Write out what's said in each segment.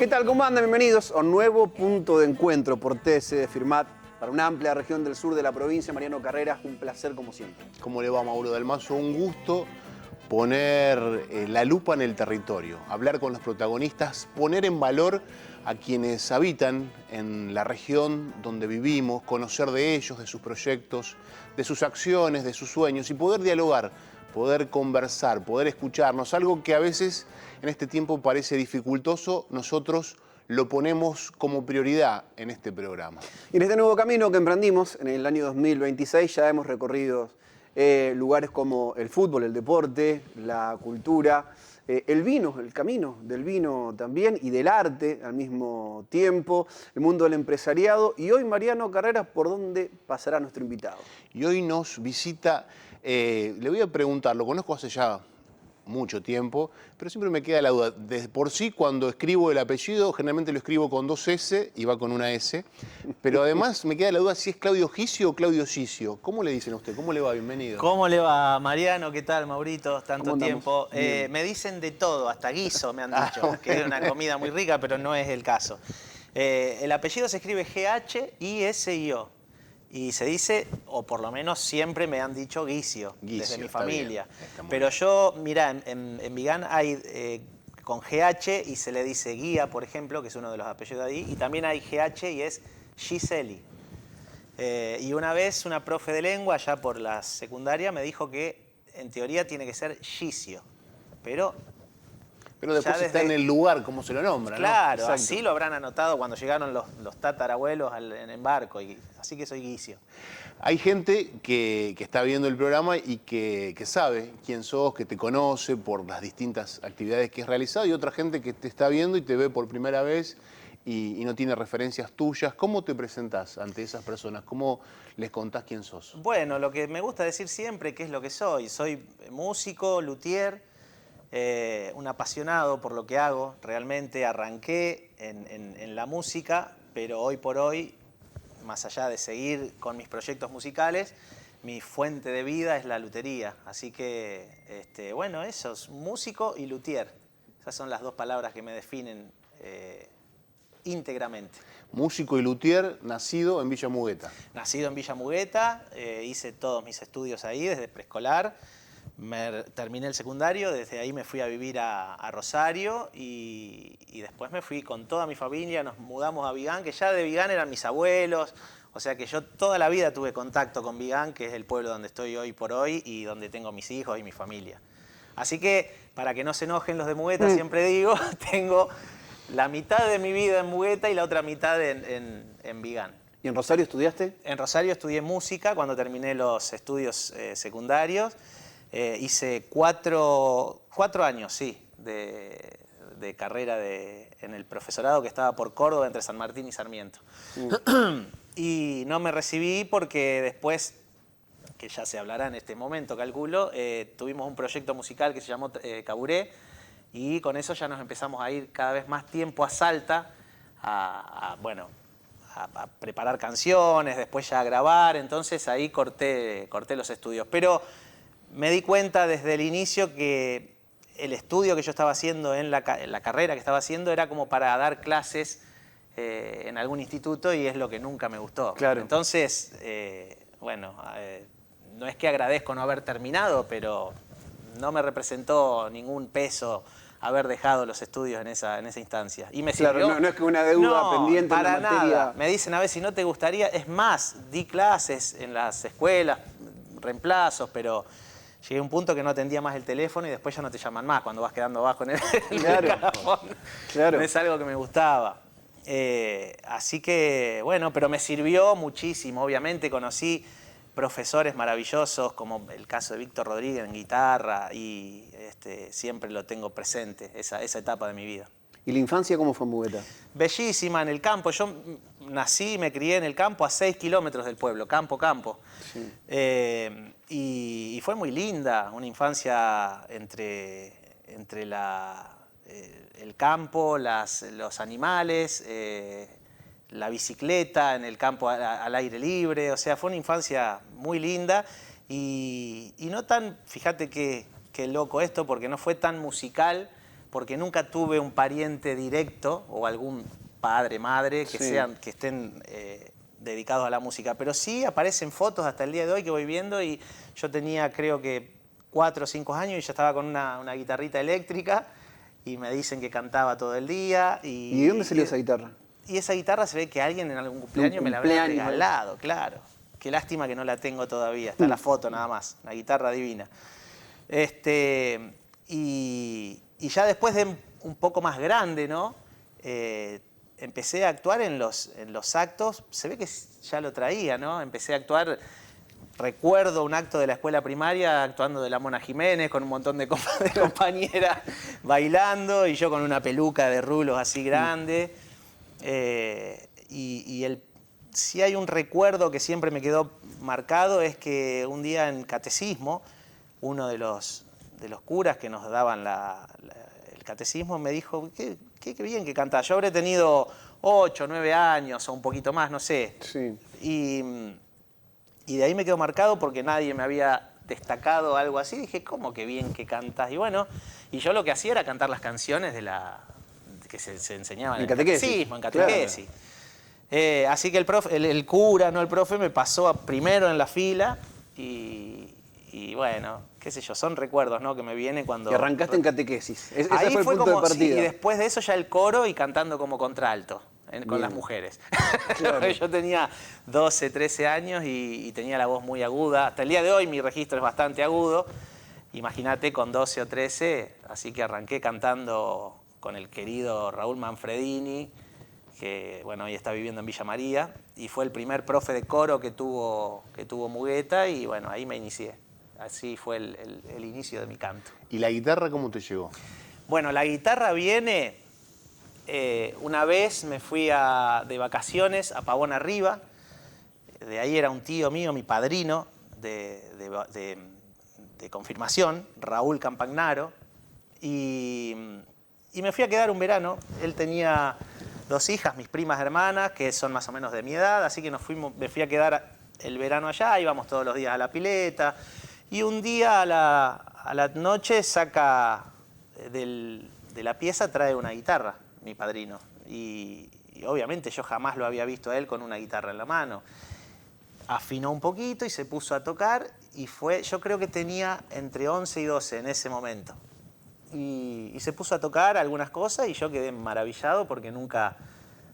¿Qué tal? ¿Cómo andan? Bienvenidos a un nuevo punto de encuentro por TC de Firmat para una amplia región del sur de la provincia. Mariano Carreras, un placer como siempre. ¿Cómo le va, Mauro del Mazo? Un gusto poner la lupa en el territorio, hablar con los protagonistas, poner en valor a quienes habitan en la región donde vivimos, conocer de ellos, de sus proyectos, de sus acciones, de sus sueños y poder dialogar, poder conversar, poder escucharnos, algo que a veces en este tiempo parece dificultoso, nosotros lo ponemos como prioridad en este programa. Y en este nuevo camino que emprendimos en el año 2026 ya hemos recorrido lugares como el fútbol, el deporte, la cultura, el vino, el camino del vino también y del arte al mismo tiempo, el mundo del empresariado. Y hoy, Mariano Carreras, ¿por dónde pasará nuestro invitado? Y hoy nos visita, le voy a preguntar, lo conozco hace ya mucho tiempo, pero siempre me queda la duda. De por sí, cuando escribo el apellido, generalmente lo escribo con 2 S y va con una S. Pero además me queda la duda si es Claudio Gicio o Claudio Cicio. ¿Cómo le dicen a usted? ¿Cómo le va? Bienvenido. ¿Cómo le va, Mariano? ¿Qué tal, Maurito? Tanto tiempo. Bien. Me dicen de todo, hasta guiso me han dicho, que es una comida muy rica, pero no es el caso. El apellido se escribe G-H-I-S-I-O. Y se dice, o por lo menos siempre me han dicho Guicio, desde mi familia. Pero yo, mirá, en Vigán hay con GH y se le dice Guía, por ejemplo, que es uno de los apellidos de ahí, y también hay GH y es Giseli. Y una vez una profe de lengua, allá por la secundaria, me dijo que en teoría tiene que ser Gicio, pero después está en el lugar, como se lo nombra, claro, ¿no? así lo habrán anotado cuando llegaron los tatarabuelos en el barco, así que soy Guicio. Hay gente que está viendo el programa y que sabe quién sos, que te conoce por las distintas actividades que has realizado, y otra gente que te está viendo y te ve por primera vez y no tiene referencias tuyas. ¿Cómo te presentás ante esas personas? ¿Cómo les contás quién sos? Bueno, lo que me gusta decir siempre que es lo que soy. Soy músico, luthier, un apasionado por lo que hago. Realmente arranqué en la música, pero hoy por hoy, más allá de seguir con mis proyectos musicales, mi fuente de vida es la lutería. Así que, bueno, eso es músico y luthier. Esas son las dos palabras que me definen íntegramente. Músico y luthier, nacido en Villa Mugueta. Nacido en Villa Mugueta, hice todos mis estudios ahí desde preescolar. Terminé el secundario, desde ahí me fui a vivir a Rosario y después me fui con toda mi familia, nos mudamos a Vigán, que ya de Vigán eran mis abuelos, o sea que yo toda la vida tuve contacto con Vigán, que es el pueblo donde estoy hoy por hoy y donde tengo mis hijos y mi familia. Así que, para que no se enojen los de Mugueta, siempre digo, tengo la mitad de mi vida en Mugueta y la otra mitad en Vigán. ¿Y en Rosario estudiaste? En Rosario estudié música cuando terminé los estudios secundarios. Hice cuatro años, sí, de carrera en el profesorado que estaba por Córdoba, entre San Martín y Sarmiento. Y no me recibí porque después, que ya se hablará en este momento, calculo, tuvimos un proyecto musical que se llamó Caburé, y con eso ya nos empezamos a ir cada vez más tiempo a Salta, a preparar canciones, después ya a grabar. Entonces ahí corté los estudios. Pero me di cuenta desde el inicio que el estudio que yo estaba haciendo en la carrera que estaba haciendo era como para dar clases en algún instituto, y es lo que nunca me gustó. Claro. Entonces, no es que agradezco no haber terminado, pero no me representó ningún peso haber dejado los estudios en esa instancia. Y me sirvió. Claro, no es que una deuda pendiente para en la materia. nada. Me dicen a veces, si no te gustaría, es más, di clases en las escuelas, reemplazos, pero llegué a un punto que no atendía más el teléfono y después ya no te llaman más cuando vas quedando bajo en el escalafón. Claro. No es algo que me gustaba. Así que, bueno, pero me sirvió muchísimo. Obviamente conocí profesores maravillosos, como el caso de Víctor Rodríguez en guitarra, y siempre lo tengo presente, esa etapa de mi vida. ¿Y la infancia cómo fue en Mugueta? Bellísima, en el campo. Yo nací y me crié en el campo, a 6 kilómetros del pueblo, campo. Sí. Y fue muy linda, una infancia entre el campo, los animales, la bicicleta en el campo al aire libre. O sea, fue una infancia muy linda y no tan, fíjate qué loco esto, porque no fue tan musical, porque nunca tuve un pariente directo o algún padre, madre que, Sí. que estén dedicados a la música. Pero sí aparecen fotos hasta el día de hoy que voy viendo y yo tenía creo que 4 o 5 años y ya estaba con una guitarrita eléctrica y me dicen que cantaba todo el día. ¿Y de dónde salió esa guitarra? Y esa guitarra se ve que alguien en algún cumpleaños me la habría cumpleaños, regalado, claro. Qué lástima que no la tengo todavía. Está la foto nada más, una guitarra divina. Y ya después de un poco más grande, ¿no? Empecé a actuar en los actos. Se ve que ya lo traía, ¿no? Empecé a actuar. Recuerdo un acto de la escuela primaria actuando de la Mona Jiménez con un montón de compañeras bailando y yo con una peluca de rulos así grande. Si hay un recuerdo que siempre me quedó marcado es que un día en catecismo, uno de los curas que nos daban el catecismo me dijo, qué bien que cantás. Yo habré tenido 8, 9 años o un poquito más, no sé. Sí. Y de ahí me quedó marcado porque nadie me había destacado algo así. Dije, ¿cómo que bien que cantas? Y bueno, y yo lo que hacía era cantar las canciones que se enseñaban en el catecismo, en catequesis. Claro. Así que el cura, no el profe, me pasó primero en la fila y bueno, qué sé yo, son recuerdos, ¿no? Que me vienen cuando... Que arrancaste en catequesis. Ese ahí fue el punto como, de partida. sí, y después de eso ya el coro y cantando como contralto. Con las mujeres. Claro. Yo tenía 12, 13 años y tenía la voz muy aguda. Hasta el día de hoy mi registro es bastante agudo. Imagínate con 12 o 13, así que arranqué cantando con el querido Raúl Manfredini, que bueno, hoy está viviendo en Villa María, y fue el primer profe de coro que tuvo Mugueta, y bueno, ahí me inicié. Así fue el inicio de mi canto. ¿Y la guitarra cómo te llegó? Bueno, la guitarra viene... una vez me fui de vacaciones a Pavón Arriba. De ahí era un tío mío, mi padrino de confirmación, Raúl Campagnaro. Y me fui a quedar un verano. Él tenía 2 hijas, mis primas hermanas, que son más o menos de mi edad. Así que me fui a quedar el verano allá. Íbamos todos los días a la pileta. Y un día a la noche saca de la pieza, trae una guitarra, mi padrino. Y obviamente yo jamás lo había visto a él con una guitarra en la mano. Afinó un poquito y se puso a tocar y yo creo que tenía entre 11 y 12 en ese momento. Y se puso a tocar algunas cosas y yo quedé maravillado porque nunca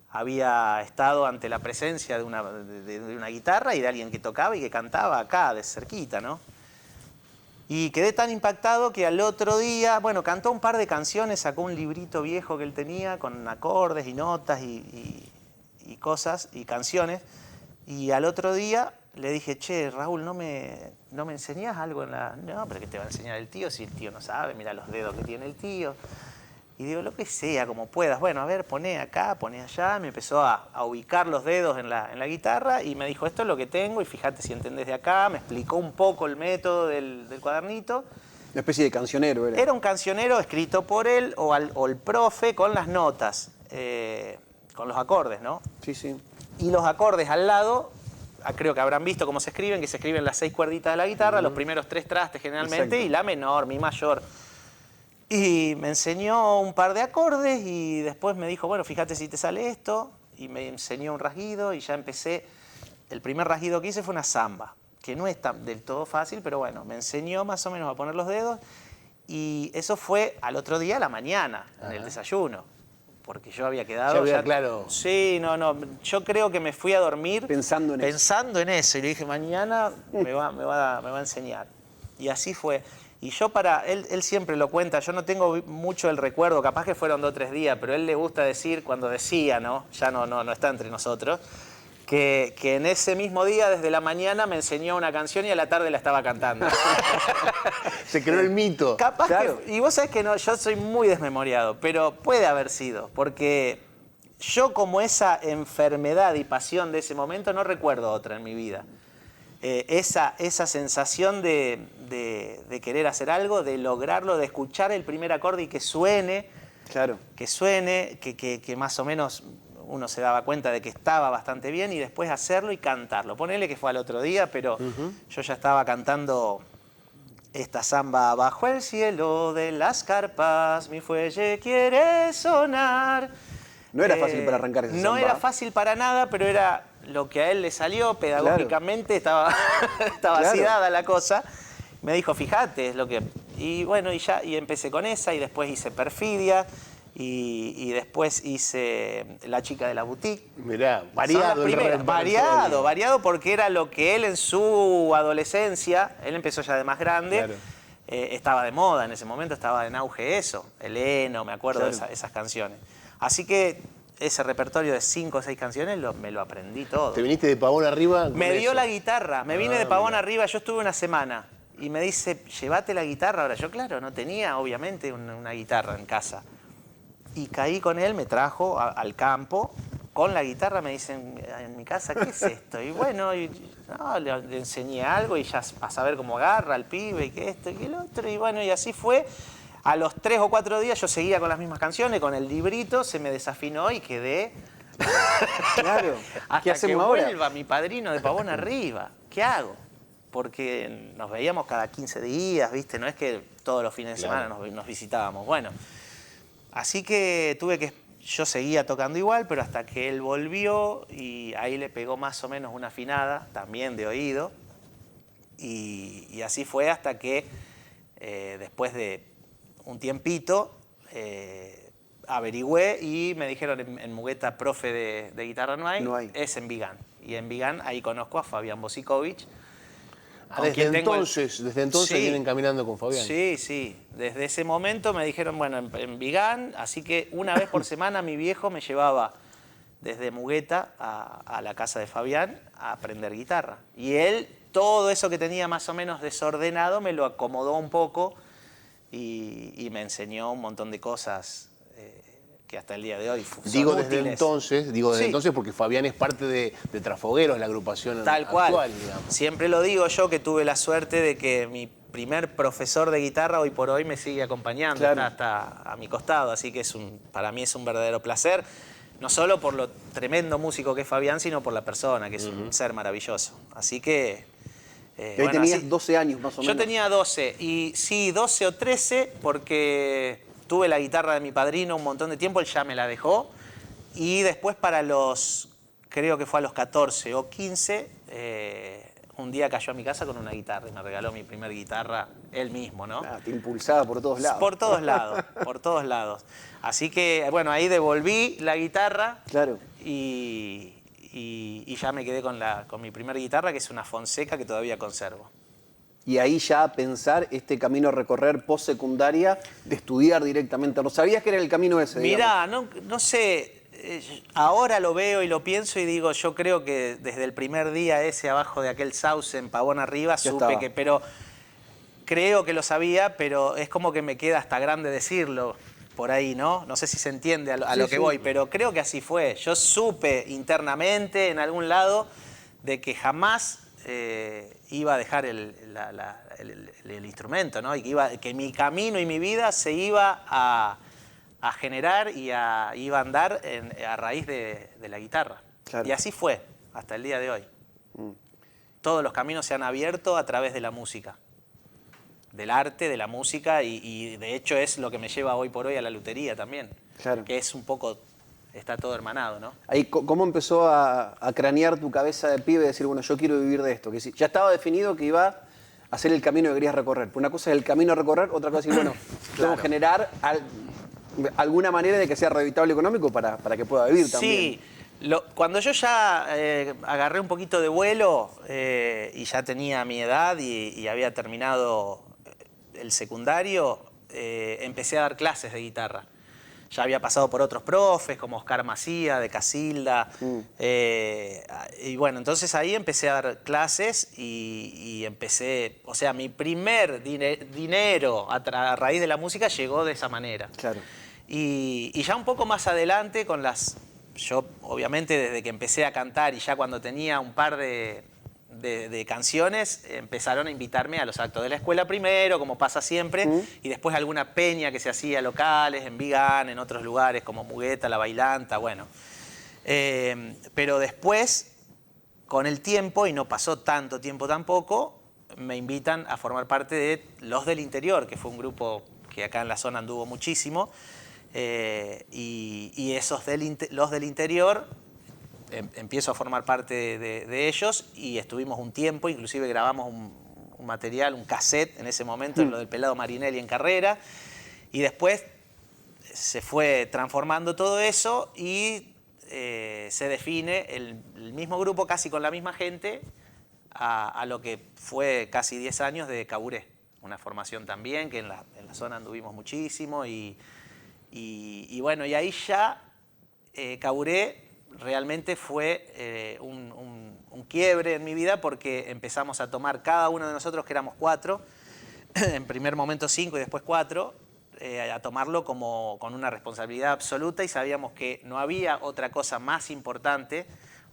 había estado ante la presencia de una guitarra y de alguien que tocaba y que cantaba acá, de cerquita, ¿no? Y quedé tan impactado que al otro día, bueno, cantó un par de canciones, sacó un librito viejo que él tenía con acordes y notas y cosas y canciones. Y al otro día le dije, che, Raúl, ¿no me enseñás algo en la...? No, pero ¿qué te va a enseñar el tío si el tío no sabe? Mira los dedos que tiene el tío. Y digo, lo que sea, como puedas. Bueno, a ver, poné acá, poné allá. Me empezó a ubicar los dedos en la guitarra y me dijo, esto es lo que tengo y fíjate si entendés de acá. Me explicó un poco el método del cuadernito. Una especie de cancionero era. Era un cancionero escrito por él o el profe con las notas, con los acordes, ¿no? Sí, sí. Y los acordes al lado, creo que habrán visto cómo se escriben, que se escriben las 6 cuerditas de la guitarra, los primeros 3 trastes generalmente, exacto, y la menor, mi mayor. Y me enseñó un par de acordes y después me dijo, bueno, fíjate si te sale esto. Y me enseñó un rasguido y ya empecé. El primer rasguido que hice fue una samba, que no es del todo fácil, pero bueno, me enseñó más o menos a poner los dedos. Y eso fue al otro día a la mañana, en el desayuno. Porque yo había quedado... Claro. Sí, no. Yo creo que me fui a dormir pensando en eso. Y le dije, mañana me va a enseñar. Y así fue. Y yo él siempre lo cuenta, yo no tengo mucho el recuerdo, capaz que fueron 2 o 3 días, pero a él le gusta decir, cuando decía, ¿no? Ya no está entre nosotros, que en ese mismo día, desde la mañana, me enseñó una canción y a la tarde la estaba cantando. Se creó el mito. Capaz claro. y vos sabés que no, yo soy muy desmemoriado, pero puede haber sido, porque yo como esa enfermedad y pasión de ese momento no recuerdo otra en mi vida. Esa sensación de querer hacer algo, de lograrlo, de escuchar el primer acorde y que suene, claro, que más o menos uno se daba cuenta de que estaba bastante bien y después hacerlo y cantarlo. Ponele que fue al otro día, pero yo ya estaba cantando esta samba bajo el cielo de las carpas, mi fuelle quiere sonar. No era fácil para arrancar esa No samba. era fácil para nada, pero era lo que a él le salió pedagógicamente, estaba Claro. así dada la cosa. Me dijo, fíjate, es lo que... Y bueno, y empecé con esa, y después hice Perfidia, y después hice La chica de la boutique. Mirá, Son las variado el primeras. repertorio. Variado porque era lo que él en su adolescencia, él empezó ya de más grande, Claro. estaba de moda en ese momento, estaba en auge eso, el heno, me acuerdo Claro. de esas canciones. Así que ese repertorio de 5 o 6 canciones me lo aprendí todo. ¿Te viniste de Pavón arriba? con Me dio eso? la guitarra, me vine de Pavón mirá. arriba, yo estuve una semana y me dice, llévate la guitarra. Ahora yo, claro, no tenía obviamente una guitarra en casa. Y caí con él, me trajo al campo, con la guitarra, me dicen, en mi casa, ¿qué es esto? Y bueno, no, le enseñé algo y ya a saber cómo agarra al pibe y que esto y que el otro. Y bueno, y así fue. A los 3 o 4 días yo seguía con las mismas canciones, con el librito, se me desafinó y quedé... Claro. Hasta ¿Qué hacemos que ahora? vuelva mi padrino de Pavón arriba. ¿Qué hago? Porque nos veíamos cada 15 días, ¿viste? No es que todos los fines de Claro. semana nos visitábamos. Bueno, así que yo seguía tocando igual, pero hasta que él volvió y ahí le pegó más o menos una afinada, también de oído. Y así fue hasta que después de un tiempito averigüé y me dijeron en Mugueta, profe de guitarra no hay, es en Vigán. Y en Vigán ahí conozco a Fabián Bosikovich. Ah, con desde quien tengo entonces Sí. vienen caminando con Fabián. Sí, sí. Desde ese momento me dijeron, bueno, en Vigán, así que una vez por semana mi viejo me llevaba desde Mugueta a la casa de Fabián a aprender guitarra. Y él, todo eso que tenía más o menos desordenado, me lo acomodó un poco y me enseñó un montón de cosas que hasta el día de hoy son Digo desde útiles. entonces Sí. porque Fabián es parte de Trafogueros, la agrupación Tal cual. actual, digamos. Siempre lo digo yo, que tuve la suerte de que mi primer profesor de guitarra hoy por hoy me sigue acompañando, Claro. está a mi costado, así que para mí es un verdadero placer, no solo por lo tremendo músico que es Fabián, sino por la persona, que es un ser maravilloso. Así que... Y ahí bueno, tenías así- 12 años más o menos. Yo tenía 12, y sí, 12 o 13, porque tuve la guitarra de mi padrino un montón de tiempo, él ya me la dejó, y después creo que fue a los 14 o 15, un día cayó a mi casa con una guitarra y me regaló mi primer guitarra él mismo, ¿no? Ah, te impulsaba por todos lados. Por todos lados, por todos lados. Así que, bueno, ahí devolví la guitarra Claro. y ya me quedé con mi primer guitarra, que es una Fonseca que todavía conservo. Y ahí ya pensar este camino a recorrer post-secundaria, de estudiar directamente. ¿No sabías que era el camino ese? Mirá, no sé, ahora lo veo y lo pienso y digo, yo creo que desde el primer día ese abajo de aquel sauce en Pavón arriba, Ya supe estaba. pero creo que lo sabía, pero es como que me queda hasta grande decirlo por ahí, ¿no? No sé si se entiende a Sí, lo que sí. voy, pero creo que así fue. Yo supe internamente en algún lado de que jamás iba a dejar el instrumento, ¿no? Y que mi camino y mi vida se iba a generar y iba a andar a raíz de la guitarra. Claro. Y así fue, hasta el día de hoy. Todos los caminos se han abierto a través de la música, del arte, de la música, y de hecho es lo que me lleva hoy por hoy a la lutería también. Claro. Que es un poco, está todo hermanado, ¿no? Ahí, ¿cómo empezó a cranear tu cabeza de pibe y decir, bueno, yo quiero vivir de esto? Que ya estaba definido que iba a hacer el camino que querías recorrer. Pero una cosa es el camino a recorrer, otra cosa es decir, bueno, tengo que generar alguna manera de que sea revitable económico para que pueda vivir también. Sí, cuando yo ya agarré un poquito de vuelo y ya tenía mi edad y había terminado el secundario, empecé a dar clases de guitarra. Ya había pasado por otros profes, como Oscar Macía, de Casilda. Y bueno, entonces ahí empecé a dar clases y empecé... O sea, mi primer dinero a raíz de la música llegó de esa manera. Claro. Y ya un poco más adelante con yo obviamente desde que empecé a cantar y ya cuando tenía un par de canciones empezaron a invitarme a los actos de la escuela primero, como pasa siempre, y después alguna peña que se hacía locales, en Vigán, en otros lugares como Mugueta, La Bailanta, bueno. Pero después, con el tiempo, y no pasó tanto tiempo tampoco, me invitan a formar parte de Los del Interior, que fue un grupo que acá en la zona anduvo muchísimo. Y esos Los del Interior, empiezo a formar parte de ellos y estuvimos un tiempo, inclusive grabamos un material, un cassette en ese momento, en lo del Pelado Marinelli en Carrera. Y después se fue transformando todo eso y se define el mismo grupo, casi con la misma gente, a lo que fue casi 10 años de Caburé. Una formación también, que en la zona anduvimos muchísimo. Y bueno, y ahí ya Caburé realmente fue un quiebre en mi vida, porque empezamos a tomar cada uno de nosotros, que éramos 4, en primer momento 5 y después 4, a tomarlo como con una responsabilidad absoluta, y sabíamos que no había otra cosa más importante,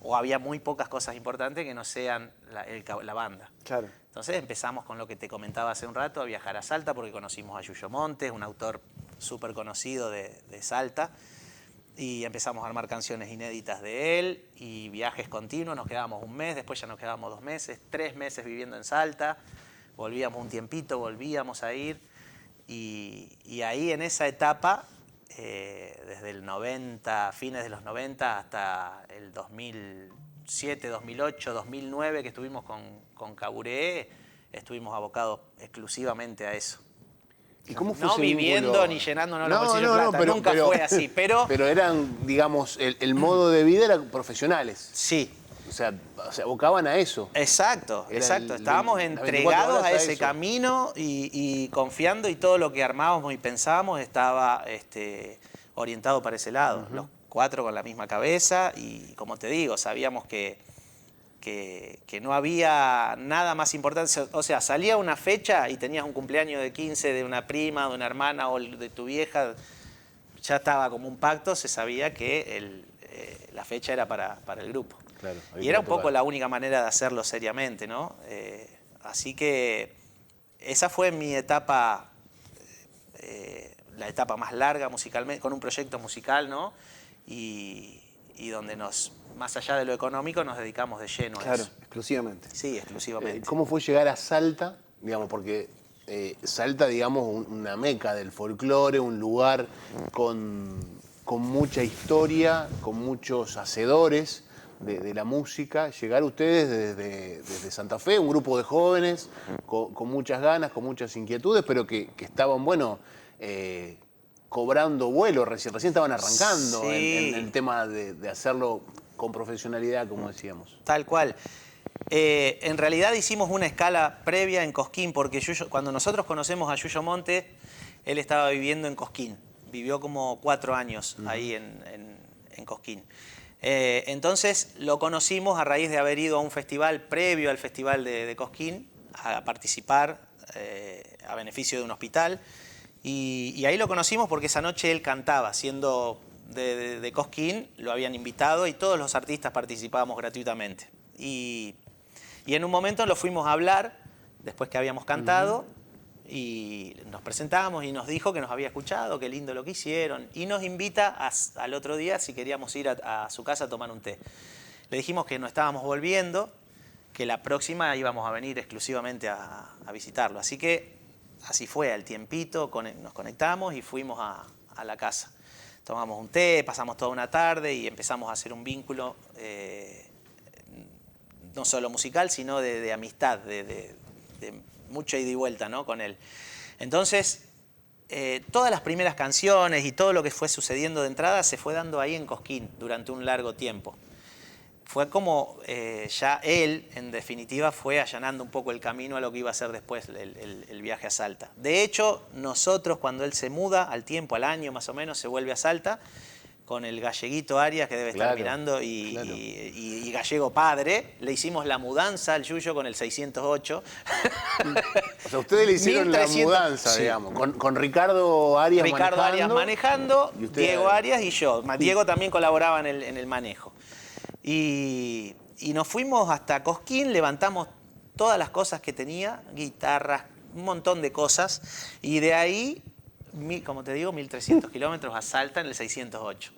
o había muy pocas cosas importantes que no sean la banda. Claro. Entonces empezamos con lo que te comentaba hace un rato, a viajar a Salta, porque conocimos a Yuyo Montes, un autor súper conocido de Salta, y empezamos a armar canciones inéditas de él, y viajes continuos. Nos quedábamos un mes, después ya nos quedábamos 2 meses, 3 meses viviendo en Salta, volvíamos un tiempito, volvíamos a ir. Y ahí en esa etapa, desde el 90, fines de los 90 hasta el 2007, 2008, 2009, que estuvimos con Caburé, estuvimos abocados exclusivamente a eso. ¿Y cómo fue no ese viviendo vínculo? ni llenándonos los bolsillos de plata, nunca fue así, pero eran, digamos, el modo de vida era profesionales. sí. O sea, abocaban a eso. Exacto, Era exacto. el- Estábamos las 24 entregados horas a a ese eso. camino y confiando, y todo lo que armábamos y pensábamos estaba orientado para ese lado. Los 4 con la misma cabeza, y como te digo, sabíamos que no había nada más importante. O sea, salía una fecha y tenías un cumpleaños de 15 de una prima, de una hermana o de tu vieja, ya estaba como un pacto, se sabía que la fecha era para el grupo. Claro, había Y que era un poco tocar. la única manera de hacerlo seriamente, ¿no? Así que esa fue mi etapa, la etapa más larga musicalmente, con un proyecto musical, ¿no? Y donde más allá de lo económico, nos dedicamos de lleno a Claro, eso. exclusivamente. Sí, exclusivamente. ¿Cómo fue llegar a Salta? Digamos, porque Salta, digamos, una meca del folclore, un lugar con mucha historia, con muchos hacedores de la música. Llegar ustedes desde Santa Fe, un grupo de jóvenes con muchas ganas, con muchas inquietudes, pero que estaban, bueno, cobrando vuelo, recién estaban arrancando Sí. en el tema de hacerlo con profesionalidad, como decíamos. Tal cual. En realidad hicimos una escala previa en Cosquín, porque cuando nosotros conocemos a Yuyo Montes, él estaba viviendo en Cosquín. Vivió como 4 años ahí en Cosquín. Entonces lo conocimos a raíz de haber ido a un festival previo al festival de Cosquín, a participar a beneficio de un hospital. Y ahí lo conocimos porque esa noche él cantaba, siendo de Cosquín, lo habían invitado y todos los artistas participábamos gratuitamente. Y en un momento lo fuimos a hablar, después que habíamos cantado, y nos presentamos y nos dijo que nos había escuchado, qué lindo lo que hicieron, y nos invita al otro día si queríamos ir a su casa a tomar un té. Le dijimos que no estábamos volviendo, que la próxima íbamos a venir exclusivamente a visitarlo. Así que así fue, al tiempito nos conectamos y fuimos a la casa. Tomamos un té, pasamos toda una tarde y empezamos a hacer un vínculo, no solo musical, sino de amistad, de mucha ida y vuelta, ¿no? Con él. Entonces, todas las primeras canciones y todo lo que fue sucediendo de entrada se fue dando ahí en Cosquín durante un largo tiempo. Fue como ya él, en definitiva, fue allanando un poco el camino a lo que iba a ser después el viaje a Salta. De hecho, nosotros, cuando él se muda, al tiempo, al año más o menos, se vuelve a Salta, con el galleguito Arias, que debe estar mirando, y Gallego Padre, le hicimos la mudanza al Yuyo con el 608. O sea, ustedes le hicieron 1300, la mudanza, sí. digamos, con Ricardo Arias Ricardo manejando. Arias manejando, y usted- Diego Arias y yo. Diego también colaboraba en el manejo. Y nos fuimos hasta Cosquín, levantamos todas las cosas que tenía, guitarras, un montón de cosas, y de ahí, como te digo, 1300 kilómetros a Salta en el 608.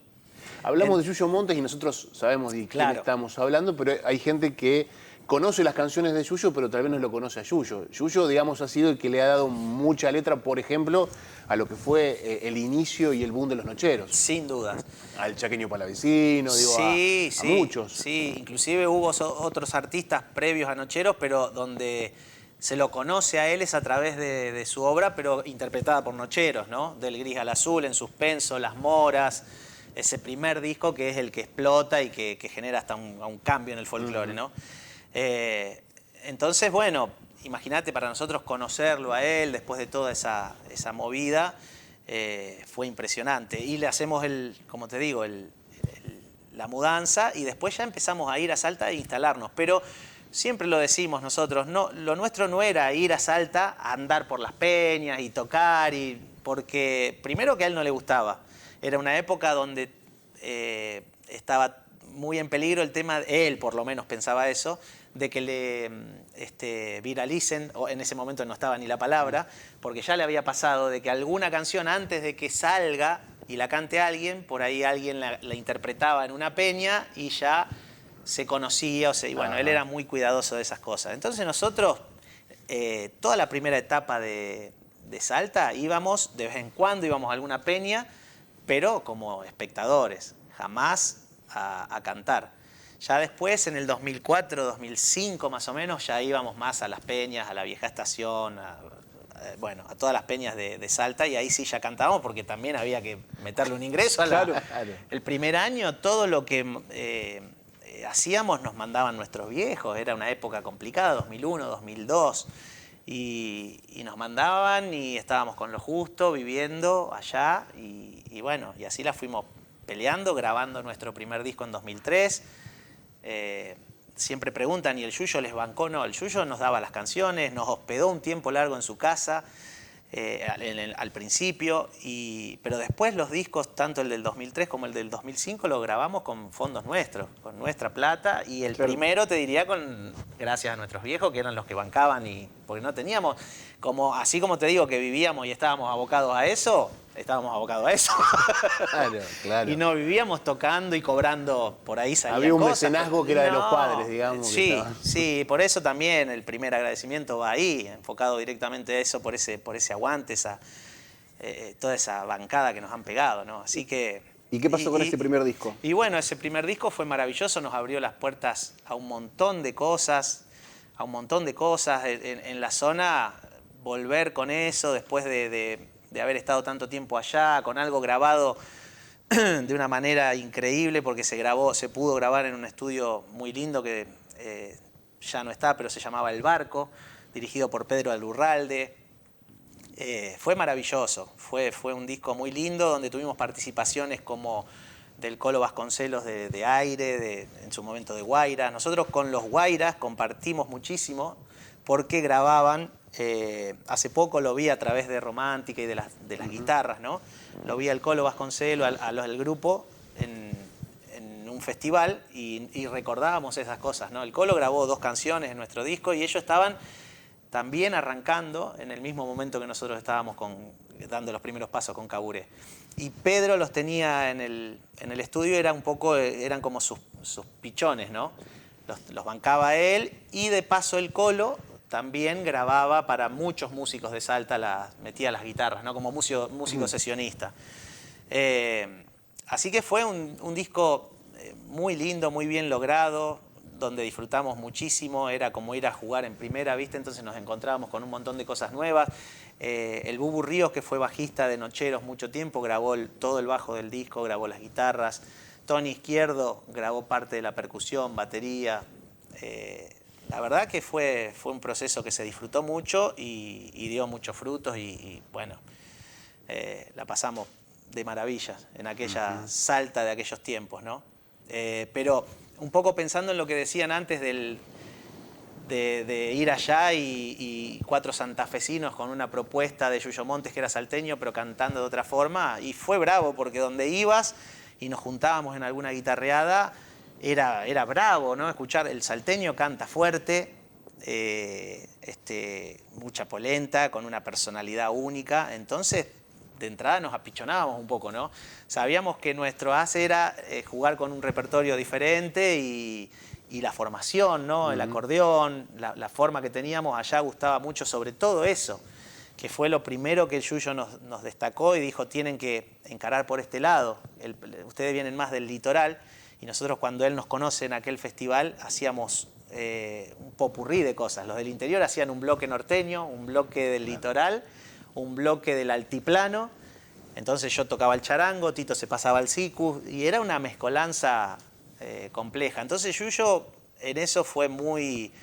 Hablamos de Yuyo Montes y nosotros sabemos de quién Claro. estamos hablando, pero hay gente que conoce las canciones de Yuyo, pero tal vez no lo conoce a Yuyo. Yuyo, digamos, ha sido el que le ha dado mucha letra, por ejemplo, a lo que fue el inicio y el boom de los nocheros. Sin dudas. Al Chaqueño Palavecino, digo, a muchos. Sí, inclusive hubo otros artistas previos a Nocheros, pero donde se lo conoce a él es a través de su obra, pero interpretada por Nocheros, ¿no? Del Gris al Azul, En Suspenso, Las Moras, ese primer disco que es el que explota y que genera hasta un cambio en el folclore, ¿no? Entonces, bueno, imagínate, para nosotros conocerlo a él después de toda esa movida, fue impresionante. Y le hacemos, como te digo, la mudanza y después ya empezamos a ir a Salta e instalarnos. Pero siempre lo decimos nosotros, no, lo nuestro no era ir a Salta a andar por las peñas y tocar, porque primero que a él no le gustaba. Era una época donde estaba muy en peligro el tema, él por lo menos pensaba eso, de que le viralicen, o en ese momento no estaba ni la palabra, porque ya le había pasado de que alguna canción antes de que salga y la cante alguien, por ahí alguien la interpretaba en una peña y ya se conocía, y bueno, él era muy cuidadoso de esas cosas. Entonces nosotros, toda la primera etapa de Salta, íbamos, de vez en cuando íbamos a alguna peña, pero como espectadores, jamás a cantar. Ya después, en el 2004, 2005 más o menos, ya íbamos más a las peñas, a la vieja estación, bueno, a todas las peñas de Salta, y ahí sí ya cantábamos porque también había que meterle un ingreso. Claro. El primer año todo lo que hacíamos nos mandaban nuestros viejos, era una época complicada, 2001, 2002, y nos mandaban y estábamos con lo justo, viviendo allá, y bueno, y así la fuimos peleando, grabando nuestro primer disco en 2003. Siempre preguntan, ¿y el Yuyo les bancó? No, el Yuyo nos daba las canciones, nos hospedó un tiempo largo en su casa, al principio, pero después los discos, tanto el del 2003 como el del 2005, lo grabamos con fondos nuestros, con nuestra plata, y el primero, te diría, gracias a nuestros viejos, que eran los que bancaban, porque no teníamos, así como te digo que vivíamos y estábamos abocados a eso, estábamos abocados a eso. Claro, claro. Y no vivíamos tocando y cobrando, por ahí salían Había un cosas, mecenazgo que era de los padres, digamos. Sí, sí, por eso también el primer agradecimiento va ahí, enfocado directamente a eso, por ese aguante, toda esa bancada que nos han pegado, ¿no? Así que... ¿Y qué pasó con ese primer disco? Y bueno, ese primer disco fue maravilloso, nos abrió las puertas a un montón de cosas, en la zona, volver con eso después de haber estado tanto tiempo allá, con algo grabado de una manera increíble, porque se pudo grabar en un estudio muy lindo que ya no está, pero se llamaba El Barco, dirigido por Pedro Alurralde. Fue maravilloso, fue un disco muy lindo, donde tuvimos participaciones como del Colo Vasconcelos de Aire, en su momento de Guaira. Nosotros con los Guairas compartimos muchísimo, porque grababan, hace poco lo vi a través de Romántica y de las guitarras, ¿no? Lo vi al Colo Vasconcelos, al grupo, en un festival, y recordábamos esas cosas, ¿no? El Colo grabó 2 canciones en nuestro disco y ellos estaban también arrancando en el mismo momento que nosotros estábamos dando los primeros pasos con Caburé. Y Pedro los tenía en el estudio, eran como sus pichones, ¿no? Los bancaba él, y de paso el Colo también grababa para muchos músicos de Salta, metía las guitarras, ¿no? Como músico sesionista. Así que fue un disco muy lindo, muy bien logrado, donde disfrutamos muchísimo, era como ir a jugar en primera, ¿viste? Entonces nos encontrábamos con un montón de cosas nuevas. El Bubu Ríos, que fue bajista de Nocheros mucho tiempo, grabó todo el bajo del disco, grabó las guitarras. Tony Izquierdo grabó parte de la percusión, batería. La verdad que fue un proceso que se disfrutó mucho y dio muchos frutos, y bueno, la pasamos de maravillas en aquella Salta de aquellos tiempos, ¿no? Pero un poco pensando en lo que decían antes de ir allá y 4 santafesinos con una propuesta de Yuyo Montes, que era salteño, pero cantando de otra forma, y fue bravo, porque donde ibas y nos juntábamos en alguna guitarreada, era bravo, ¿no? Escuchar, el salteño canta fuerte, mucha polenta, con una personalidad única. Entonces, de entrada nos apichonábamos un poco, ¿no? Sabíamos que nuestro hace era jugar con un repertorio diferente y y la formación, ¿no? El acordeón, la forma que teníamos allá gustaba mucho, sobre todo eso, que fue lo primero que el Yuyo nos destacó y dijo, tienen que encarar por este lado. Ustedes vienen más del litoral y nosotros cuando él nos conoce en aquel festival hacíamos un popurrí de cosas. Los del interior hacían un bloque norteño, un bloque del litoral, un bloque del altiplano. Entonces yo tocaba el charango, Tito se pasaba al sicu y era una mezcolanza compleja. Entonces Yuyo en eso fue muy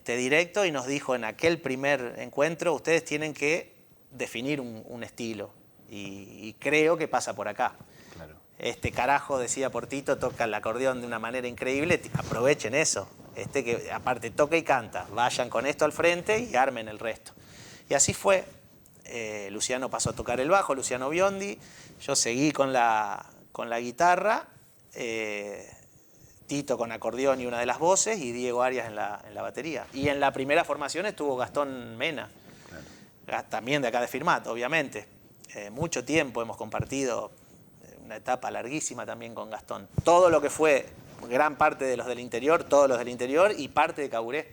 directo y nos dijo en aquel primer encuentro, ustedes tienen que definir un estilo y creo que pasa por acá. Claro. Este carajo, decía por Tito, toca el acordeón de una manera increíble, aprovechen eso. Que aparte toca y canta, vayan con esto al frente y armen el resto. Y así fue. Luciano pasó a tocar el bajo, Luciano Biondi, yo seguí con la guitarra, Tito con acordeón y una de las voces y Diego Arias en la batería. Y en la primera formación estuvo Gastón Mena, claro. También de acá de Firmat, obviamente. Mucho tiempo hemos compartido, una etapa larguísima también con Gastón. Todo lo que fue gran parte de los del interior, todos los del interior y parte de Caburé.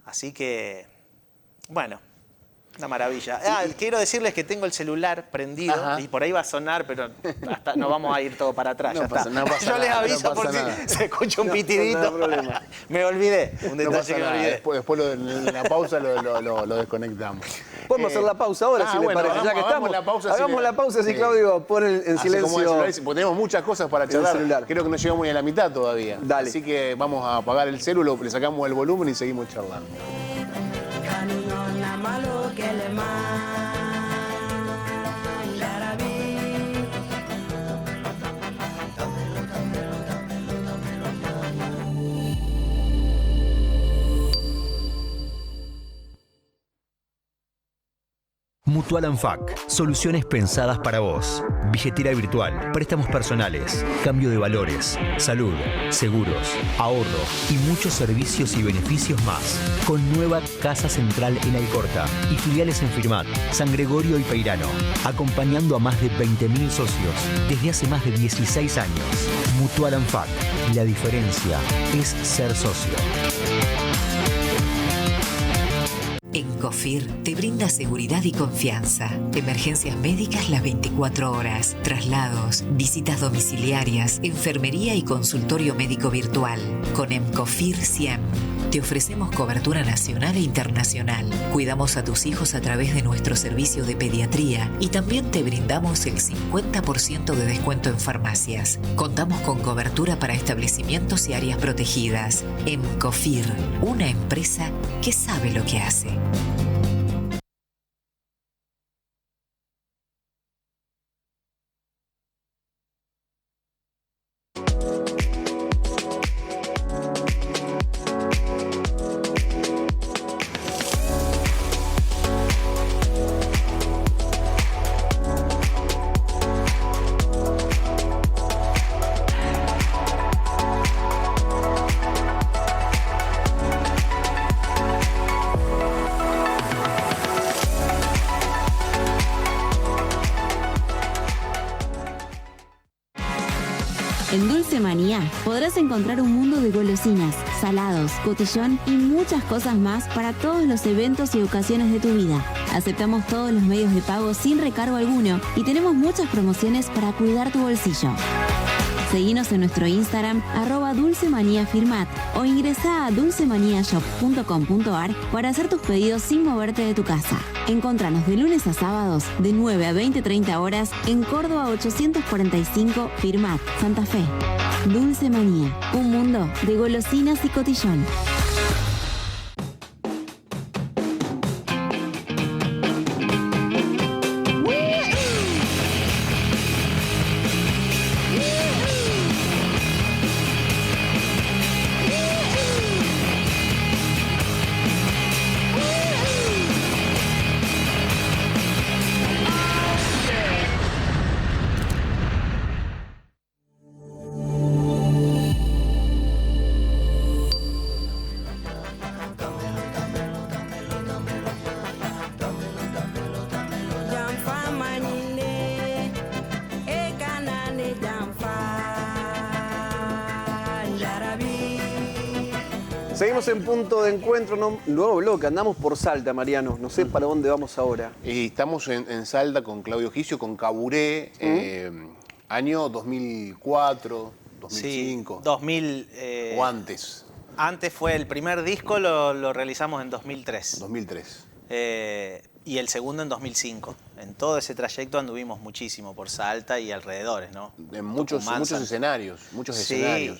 Así que, bueno, una maravilla. Quiero decirles que tengo el celular prendido. Ajá. Y por ahí va a sonar, pero hasta no vamos a ir todo para atrás. No pasa nada. Yo les aviso por si se escucha un pitidito. No problema. Me olvidé. Un detalle que me olvidé. Después en la pausa lo desconectamos. Podemos hacer la pausa ahora, si les parece, ya que estamos. Hagamos la pausa, si Claudio pone en silencio. Porque tenemos muchas cosas para charlar. Creo que no llegamos ni a la mitad todavía. Dale. Así que vamos a apagar el celular, le sacamos el volumen y seguimos charlando. Mutual Anfac, soluciones pensadas para vos. Billetera virtual, préstamos personales, cambio de valores, salud, seguros, ahorro y muchos servicios y beneficios más. Con nueva casa central en Alcorta y filiales en Firmat, San Gregorio y Peirano, acompañando a más de 20.000 socios desde hace más de 16 años. Mutual Anfac, la diferencia es ser socio. Encofir te brinda seguridad y confianza. Emergencias médicas las 24 horas, traslados, visitas domiciliarias, enfermería y consultorio médico virtual. Con Encofir SIEM te ofrecemos cobertura nacional e internacional. Cuidamos a tus hijos a través de nuestro servicio de pediatría y también te brindamos el 50% de descuento en farmacias. Contamos con cobertura para establecimientos y áreas protegidas. Encofir, una empresa que sabe lo que hace. En Dulce Manía podrás encontrar un mundo de golosinas, salados, cotillón y muchas cosas más para todos los eventos y ocasiones de tu vida. Aceptamos todos los medios de pago sin recargo alguno y tenemos muchas promociones para cuidar tu bolsillo. Seguinos en nuestro Instagram @dulcemaniafirmat o ingresá a dulcemaniashop.com.ar para hacer tus pedidos sin moverte de tu casa. Encontranos de lunes a sábados de 9 a 20-30 horas en Córdoba 845 Firmat, Santa Fe. Dulce Manía, un mundo de golosinas y cotillón. Seguimos en Punto de Encuentro, nuevo bloque. Andamos por Salta, Mariano. No sé para dónde vamos ahora. Estamos en Salta con Claudio Gicio, con Caburé, año 2004, 2005. Sí, 2000. O antes. Antes fue el primer disco, lo realizamos en 2003. 2003. Y el segundo en 2005. En todo ese trayecto anduvimos muchísimo por Salta y alrededores, ¿no? En muchos escenarios,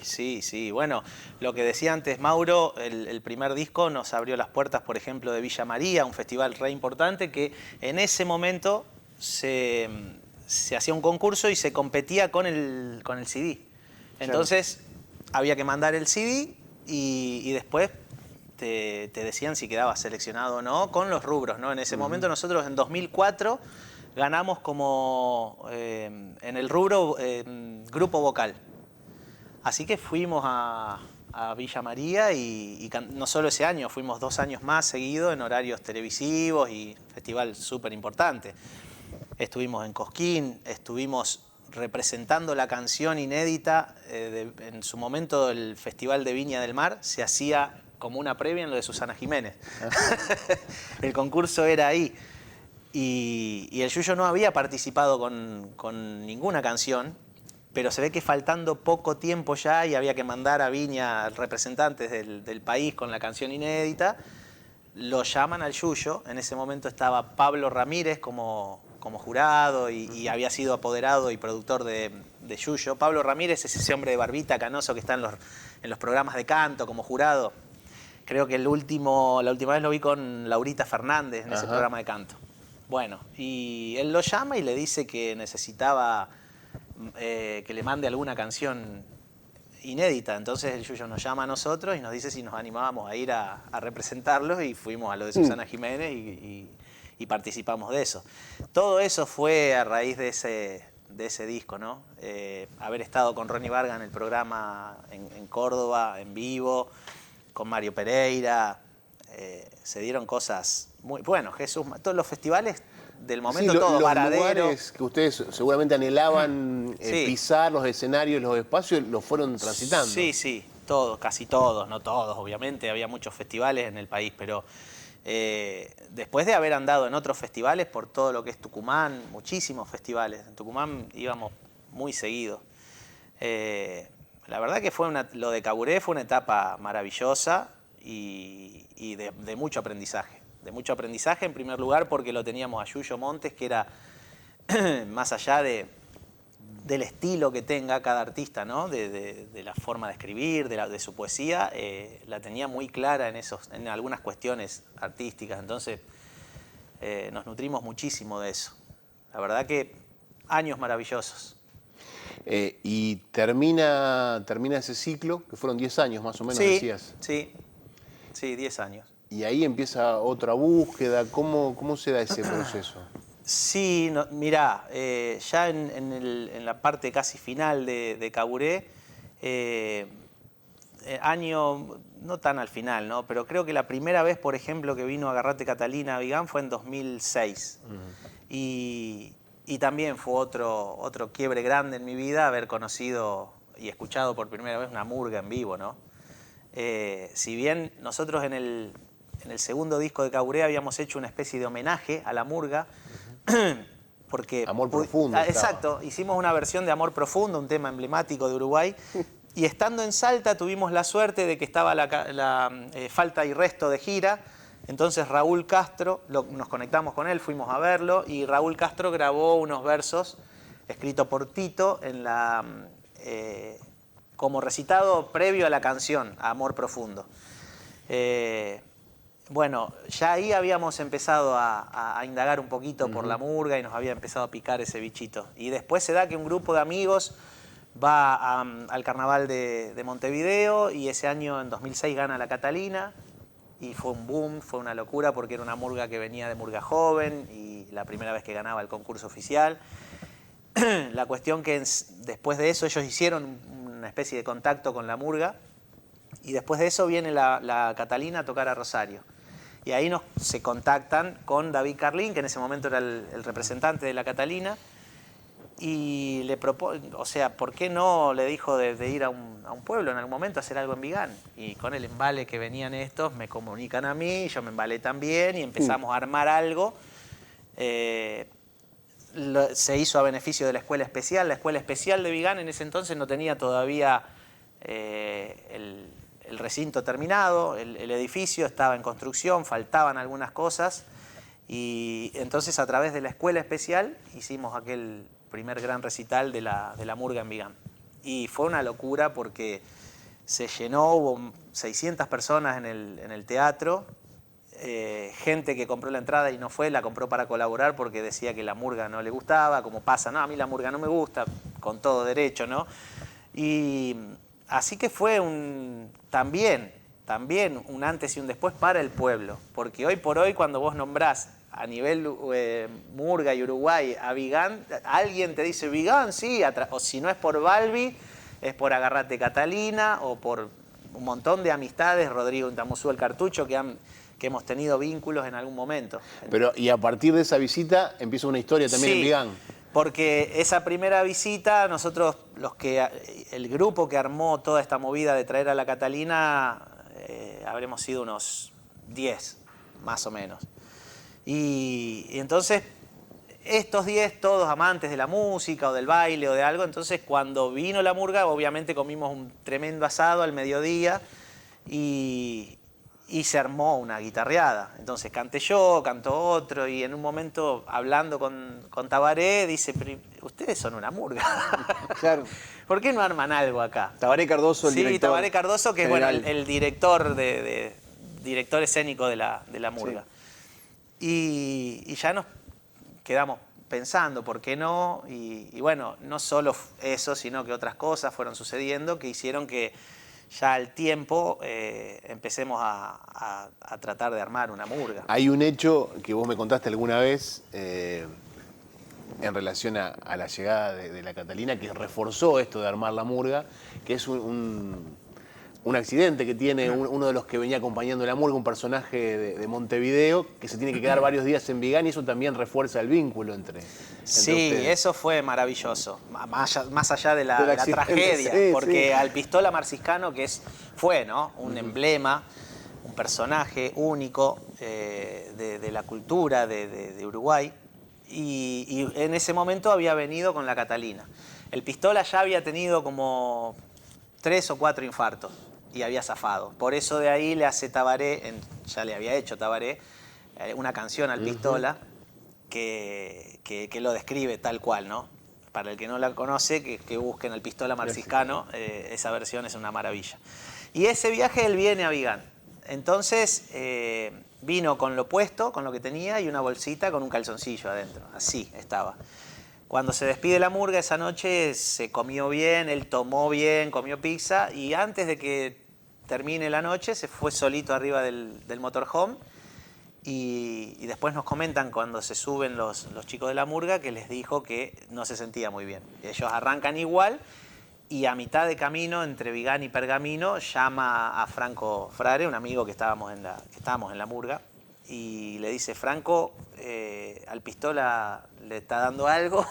Sí. Bueno, lo que decía antes Mauro, el primer disco nos abrió las puertas, por ejemplo, de Villa María, un festival re importante que en ese momento se hacía un concurso y se competía con el CD. Entonces había que mandar el CD y después te decían si quedabas seleccionado o no con los rubros, ¿no? En ese momento nosotros en 2004 ganamos como en el rubro grupo vocal. Así que fuimos a Villa María y no solo ese año, fuimos 2 años más seguidos en horarios televisivos y festival súper importante. Estuvimos en Cosquín, estuvimos representando la canción inédita. En su momento el Festival de Viña del Mar se hacía como una previa en lo de Susana Jiménez. El concurso era ahí. Y el Yuyo no había participado con ninguna canción, pero se ve que faltando poco tiempo ya y había que mandar a Viña representantes del país con la canción inédita, lo llaman al Yuyo. En ese momento estaba Pablo Ramírez como jurado y había sido apoderado y productor de Yuyo. Pablo Ramírez es ese hombre de barbita canoso que está en los programas de canto como jurado. Creo que la última vez lo vi con Laurita Fernández en ese programa de canto. Bueno, y él lo llama y le dice que necesitaba que le mande alguna canción inédita. Entonces el Yuyo nos llama a nosotros y nos dice si nos animábamos a ir a representarlos y fuimos a lo de Susana Jiménez y participamos de eso. Todo eso fue a raíz de ese disco, ¿no? Haber estado con Ronnie Varga en el programa en Córdoba, en vivo, con Mario Pereira, se dieron cosas muy... Bueno, Jesús, todos los festivales del momento, todos, Varadero. Los lugares que ustedes seguramente anhelaban pisar, los escenarios, los espacios, los fueron transitando. Sí, todos, casi todos, no todos, obviamente, había muchos festivales en el país, pero después de haber andado en otros festivales, por todo lo que es Tucumán, muchísimos festivales, en Tucumán íbamos muy seguido. La verdad que lo de Caburé fue una etapa maravillosa y de mucho aprendizaje. De mucho aprendizaje, en primer lugar, porque lo teníamos a Yuyo Montes, que era, más allá del estilo que tenga cada artista, ¿no? de la forma de escribir, de su poesía, la tenía muy clara en algunas cuestiones artísticas. Entonces, nos nutrimos muchísimo de eso. La verdad que años maravillosos. Y termina ese ciclo, que fueron 10 años más o menos, decías. Sí, 10 años. Y ahí empieza otra búsqueda. ¿Cómo se da ese proceso? Sí, mirá, ya en la parte casi final de Caburé, año, no tan al final, ¿no? Pero creo que la primera vez, por ejemplo, que vino Agarrate Catalina a Vigán fue en 2006. Y también fue otro quiebre grande en mi vida haber conocido y escuchado por primera vez una murga en vivo, ¿no? Si bien nosotros en el segundo disco de Caburé habíamos hecho una especie de homenaje a la murga, porque... Amor Profundo. Exacto, hicimos una versión de Amor Profundo, un tema emblemático de Uruguay, y estando en Salta tuvimos la suerte de que estaba la Falta y Resto de gira. Entonces Raúl Castro, nos conectamos con él, fuimos a verlo, y Raúl Castro grabó unos versos escritos por Tito como recitado previo a la canción, a Amor Profundo. Bueno, ya ahí habíamos empezado a indagar un poquito por la murga y nos había empezado a picar ese bichito. Y después se da que un grupo de amigos va al Carnaval de Montevideo y ese año, en 2006, gana la Catalina. Y fue un boom, fue una locura porque era una murga que venía de Murga Joven y la primera vez que ganaba el concurso oficial. La cuestión que después de eso ellos hicieron una especie de contacto con la murga y después de eso viene la Catalina a tocar a Rosario. Y ahí se contactan con David Carlín, que en ese momento era el representante de la Catalina, Y le o sea, ¿por qué no le dijo de ir a un pueblo en algún momento a hacer algo en Vigán? Y con el embale que venían estos, me comunican a mí, yo me embalé también y empezamos a armar algo. Se hizo a beneficio de la escuela especial. La escuela especial de Vigán en ese entonces no tenía todavía el recinto terminado, el edificio estaba en construcción, faltaban algunas cosas. Y entonces a través de la escuela especial hicimos aquel primer gran recital de la murga en Vigán. Y fue una locura porque se llenó, hubo 600 personas en el teatro, gente que compró la entrada y no fue, la compró para colaborar porque decía que la murga no le gustaba, como pasa, no, a mí la murga no me gusta, con todo derecho, ¿no? Y así que fue también un antes y un después para el pueblo, porque hoy por hoy cuando vos nombrás a nivel murga y Uruguay a Vigán, alguien te dice Vigán, sí, o si no es por Balbi, es por Agarrate Catalina o por un montón de amistades, Rodrigo Intamuzú el Cartucho, que hemos tenido vínculos en algún momento. Pero, y a partir de esa visita empieza una historia también en Vigán. Porque esa primera visita, nosotros, el grupo que armó toda esta movida de traer a la Catalina, habremos sido unos 10, más o menos. Y entonces, estos 10, todos amantes de la música o del baile o de algo, entonces cuando vino la murga, obviamente comimos un tremendo asado al mediodía y se armó una guitarreada. Entonces canté yo, cantó otro, y en un momento, hablando con Tabaré, dice, pero ustedes son una murga. Claro. ¿Por qué no arman algo acá? Tabaré Cardoso, el director. Sí, Tabaré Cardoso, que es general. el director director escénico de la murga. Sí. Y ya nos quedamos pensando, ¿por qué no? Y bueno, no solo eso, sino que otras cosas fueron sucediendo que hicieron que ya al tiempo empecemos a tratar de armar una murga. Hay un hecho que vos me contaste alguna vez en relación a la llegada de la Catalina, que reforzó esto de armar la murga, que es un accidente que tiene uno de los que venía acompañando la murga, un personaje de Montevideo, que se tiene que quedar varios días en Vigán, y eso también refuerza el vínculo entre sí, ustedes. Eso fue maravilloso, más allá de la tragedia, sí, porque sí. al Pistola Marciscano, que fue, ¿no?, un emblema, un personaje único de la cultura de Uruguay, y en ese momento había venido con la Catalina. El Pistola ya había tenido como 3 o 4 infartos y había zafado. Por eso de ahí le hace Tabaré, ya le había hecho Tabaré, una canción al Pistola que lo describe tal cual, ¿no? Para el que no la conoce, que busquen al Pistola Marciscano, esa versión es una maravilla. Y ese viaje él viene a Vigán. Entonces vino con lo puesto, con lo que tenía, y una bolsita con un calzoncillo adentro. Así estaba. Cuando se despide la murga esa noche se comió bien, él tomó bien, comió pizza, y antes de que termine la noche se fue solito arriba del motorhome, y después nos comentan cuando se suben los chicos de la murga que les dijo que no se sentía muy bien. Ellos arrancan igual y a mitad de camino entre Vigán y Pergamino llama a Franco Frare, un amigo que estábamos en la murga, y le dice, Franco, al Pistola le está dando algo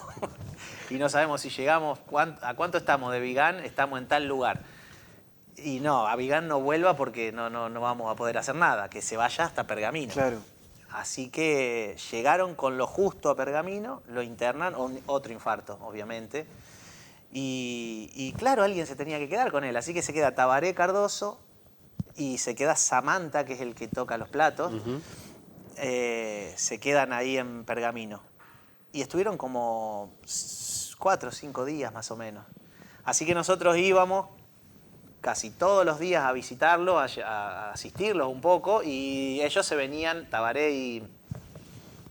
y no sabemos si llegamos, ¿a cuánto estamos de Vigán? Estamos en tal lugar. Y no, a Vigán no vuelva porque no vamos a poder hacer nada, que se vaya hasta Pergamino. Claro. Así que llegaron con lo justo a Pergamino, lo internan, otro infarto, obviamente. Y claro, alguien se tenía que quedar con él, así que se queda Tabaré Cardoso y se queda Samantha, que es el que toca los platos. Se quedan ahí en Pergamino. Y estuvieron como 4 o 5 días más o menos. Así que nosotros íbamos casi todos los días a visitarlo, a asistirlos un poco, y ellos se venían, Tabaré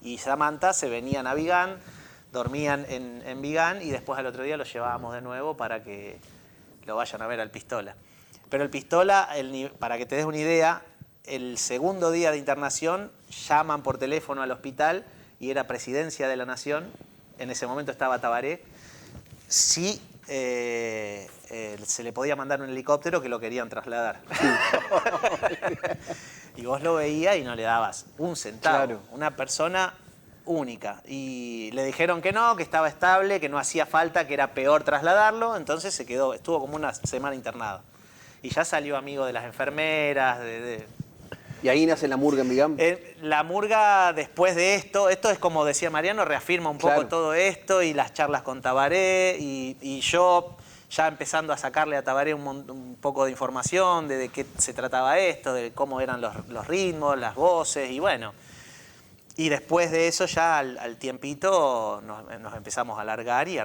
y Samantha se venían a Vigán, dormían en Vigán, y después al otro día los llevábamos de nuevo para que lo vayan a ver al Pistola. Pero el Pistola, para que te des una idea, el segundo día de internación llaman por teléfono al hospital, y era Presidencia de la Nación, en ese momento estaba Tabaré, sí, se le podía mandar un helicóptero, que lo querían trasladar. Y vos lo veías y no le dabas un centavo. Claro. Una persona única. Y le dijeron que no, que estaba estable, que no hacía falta, que era peor trasladarlo. Entonces se quedó, estuvo como una semana internado. Y ya salió amigo de las enfermeras, Y ahí nace la murga en Vigán. La murga, después de esto es como decía Mariano, reafirma un poco Claro. todo esto y las charlas con Tabaré y yo ya empezando a sacarle a Tabaré un poco de información de qué se trataba esto, de cómo eran los ritmos, las voces y bueno. Y después de eso ya al tiempito nos empezamos a alargar y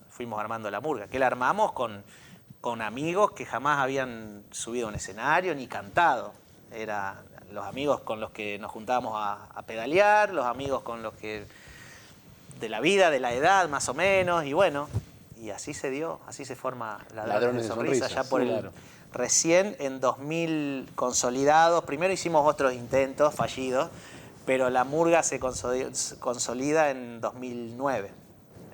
fuimos armando la murga, que la armamos con amigos que jamás habían subido a un escenario ni cantado. Eran los amigos con los que nos juntábamos a pedalear, los amigos con los que de la vida, de la edad más o menos, y bueno, y así se dio, así se forma Ladrones de Sonrisas, ya por recién en 2000 consolidados. Primero hicimos otros intentos fallidos, pero la murga se consolida en 2009,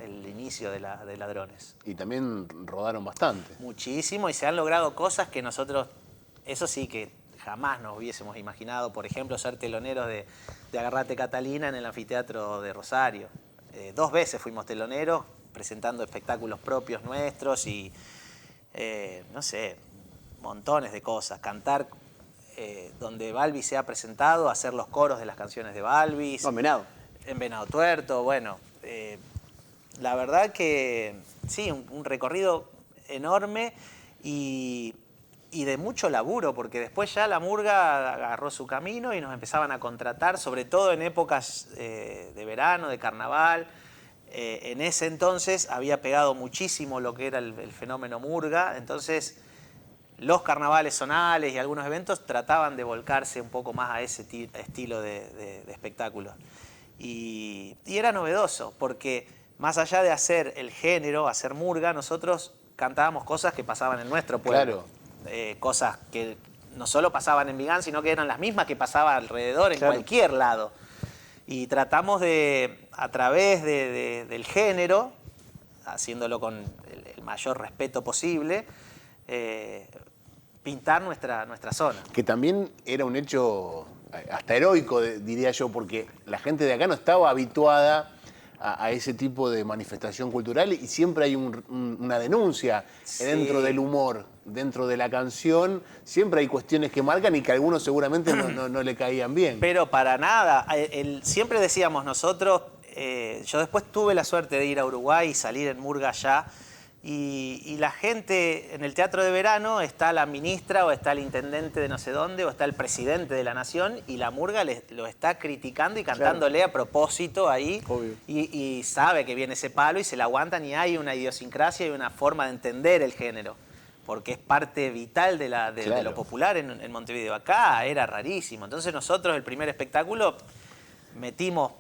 el inicio de Ladrones. Y también rodaron bastante. Muchísimo, y se han logrado cosas que nosotros, eso sí que jamás nos hubiésemos imaginado. Por ejemplo, ser teloneros de Agarrate Catalina en el anfiteatro de Rosario. 2 veces fuimos teloneros, presentando espectáculos propios nuestros y, no sé, montones de cosas. Cantar donde Balbi se ha presentado, hacer los coros de las canciones de Balbi. No, en Venado. En Venado Tuerto, bueno. La verdad que sí, un recorrido enorme y de mucho laburo, porque después ya la murga agarró su camino y nos empezaban a contratar, sobre todo en épocas de verano, de carnaval. En ese entonces había pegado muchísimo lo que era el fenómeno murga, entonces los carnavales zonales y algunos eventos trataban de volcarse un poco más a ese estilo de espectáculos. Y era novedoso, porque más allá de hacer el género, hacer murga, nosotros cantábamos cosas que pasaban en nuestro pueblo. Claro. Cosas que no solo pasaban en Vigán, sino que eran las mismas que pasaban alrededor en Claro. cualquier lado. Y tratamos de, a través del género, haciéndolo con el mayor respeto posible, pintar nuestra zona. Que también era un hecho hasta heroico, diría yo, porque la gente de acá no estaba habituada a ese tipo de manifestación cultural y siempre hay una denuncia Sí. dentro del humor, dentro de la canción, siempre hay cuestiones que marcan y que a algunos seguramente no le caían bien. Pero para nada. Siempre decíamos nosotros, yo después tuve la suerte de ir a Uruguay y salir en murga allá, y la gente en el teatro de verano está la ministra o está el intendente de no sé dónde o está el presidente de la nación y la murga lo está criticando y cantándole a propósito ahí. Obvio. Y sabe que viene ese palo y se la aguantan y hay una idiosincrasia y una forma de entender el género. Porque es parte vital de Claro. lo popular en Montevideo. Acá era rarísimo. Entonces nosotros el primer espectáculo metimos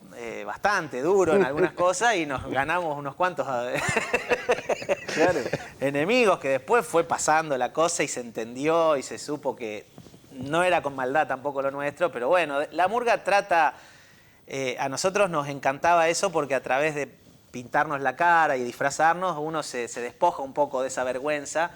bastante duro en algunas cosas y nos ganamos unos cuantos Claro. enemigos, que después fue pasando la cosa y se entendió y se supo que no era con maldad tampoco lo nuestro, pero bueno, la murga trata, a nosotros nos encantaba eso porque a través de pintarnos la cara y disfrazarnos uno se despoja un poco de esa vergüenza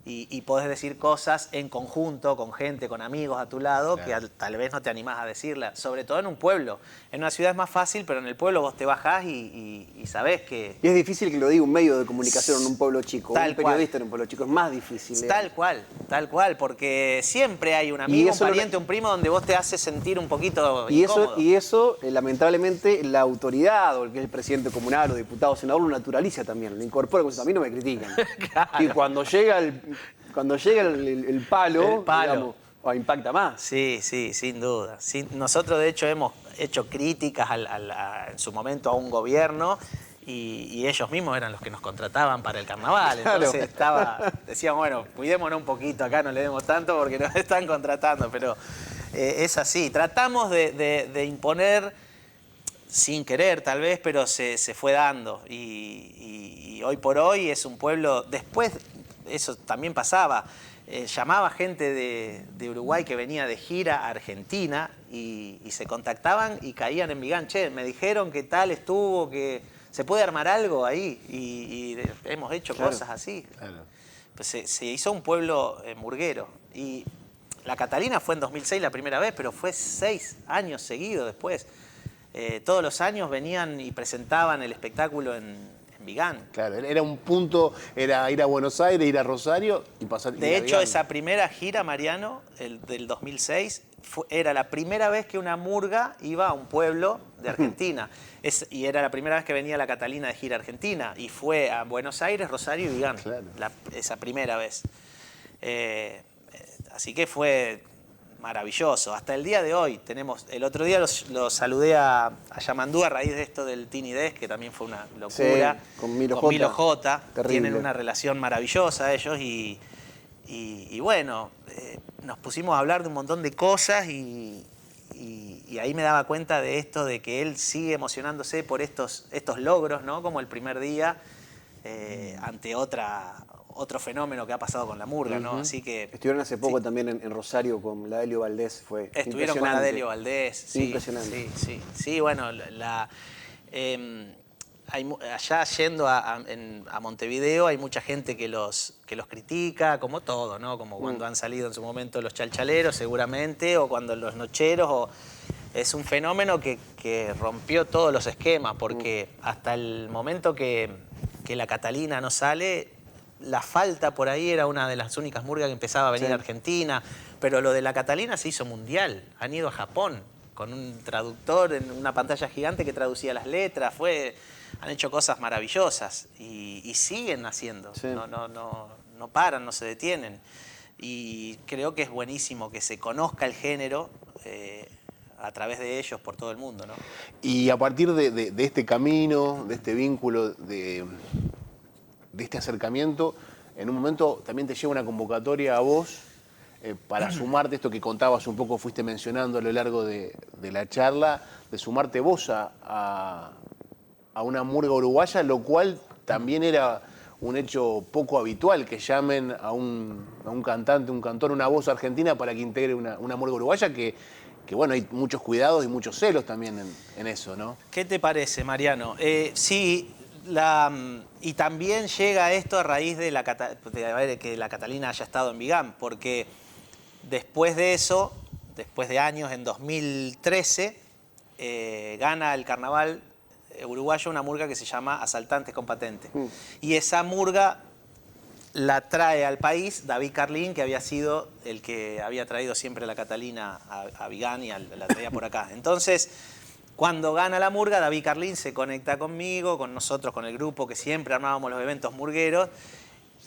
y podés decir cosas en conjunto, con gente, con amigos a tu lado, Claro. que tal vez no te animás a decirla, sobre todo en un pueblo. En una ciudad es más fácil, pero en el pueblo vos te bajás y sabés que... Y es difícil que lo diga un medio de comunicación en un pueblo chico. Tal Un periodista en un pueblo chico es más difícil. Tal cual, porque siempre hay un amigo, un eso lo- pariente, un primo donde vos te haces sentir un poquito Y incómodo. eso lamentablemente, la autoridad, o el que es el presidente comunal o diputado o senador, lo naturaliza también, lo incorpora, como si a mí no me critican. Claro. Y cuando llega el palo, El palo. digamos, impacta más. Sí, sin duda. Sí, nosotros, de hecho, hemos hecho críticas en su momento a un gobierno y ellos mismos eran los que nos contrataban para el carnaval. Claro. Entonces decíamos, bueno, cuidémonos un poquito acá, no le demos tanto porque nos están contratando, pero es así. Tratamos de imponer sin querer tal vez, pero se fue dando y hoy por hoy es un pueblo, después eso también pasaba, llamaba gente de Uruguay que venía de gira a Argentina y se contactaban y caían en Vigán. Che, me dijeron que tal estuvo, que se puede armar algo ahí y hemos hecho Claro. cosas así. Claro. Pues se hizo un pueblo murguero y la Catalina fue en 2006 la primera vez, pero fue 6 años seguidos después. todos los años venían y presentaban el espectáculo en Vigán. Claro, era un punto, era ir a Buenos Aires, ir a Rosario y pasar. De hecho, esa primera gira, Mariano, del 2006, era la primera vez que una murga iba a un pueblo de Argentina. Y era la primera vez que venía la Catalina de gira a Argentina. Y fue a Buenos Aires, Rosario y Vigán. Claro. Esa primera vez. Así que fue maravilloso. Hasta el día de hoy tenemos... El otro día lo saludé a Yamandú a raíz de esto del Tiny Desk, que también fue una locura. Sí, con Milo J. Terrible. Tienen una relación maravillosa ellos y bueno, nos pusimos a hablar de un montón de cosas y ahí me daba cuenta de esto, de que él sigue emocionándose por estos logros, ¿no? Como el primer día ante otro fenómeno que ha pasado con la murga, ¿no? Así que... Estuvieron hace poco también en Rosario con la Delio Valdés, fue Estuvieron con la Delio Valdés, sí. Impresionante. Sí, bueno, allá yendo a Montevideo hay mucha gente que los critica, como todo, ¿no? Como cuando han salido en su momento los chalchaleros, seguramente, o cuando los nocheros, es un fenómeno que rompió todos los esquemas, porque hasta el momento que la Catalina no sale, la Falta por ahí era una de las únicas murgas que empezaba a venir a Argentina, pero lo de la Catalina se hizo mundial, han ido a Japón con un traductor en una pantalla gigante que traducía las letras, han hecho cosas maravillosas y siguen haciendo, sí. No paran, no se detienen. Y creo que es buenísimo que se conozca el género a través de ellos por todo el mundo, ¿no? Y a partir de este camino, de este vínculo, de este acercamiento, en un momento también te llega una convocatoria a vos para sumarte, esto que contabas un poco, fuiste mencionando a lo largo de la charla, de sumarte vos a una murga uruguaya, lo cual también era un hecho poco habitual, que llamen a un cantante, un cantor, una voz argentina para que integre una murga uruguaya, que bueno, hay muchos cuidados y muchos celos también en eso, ¿no? ¿Qué te parece, Mariano? Sí, y también llega esto a raíz de que la Catalina haya estado en Vigán, porque después de eso, después de años, en 2013, gana el carnaval uruguayo una murga que se llama Asaltantes con Patente. Y esa murga la trae al país David Carlín, que había sido el que había traído siempre la Catalina a Vigán y la traía por acá. Entonces, cuando gana la murga, David Carlín se conecta conmigo, con nosotros, con el grupo que siempre armábamos los eventos murgueros.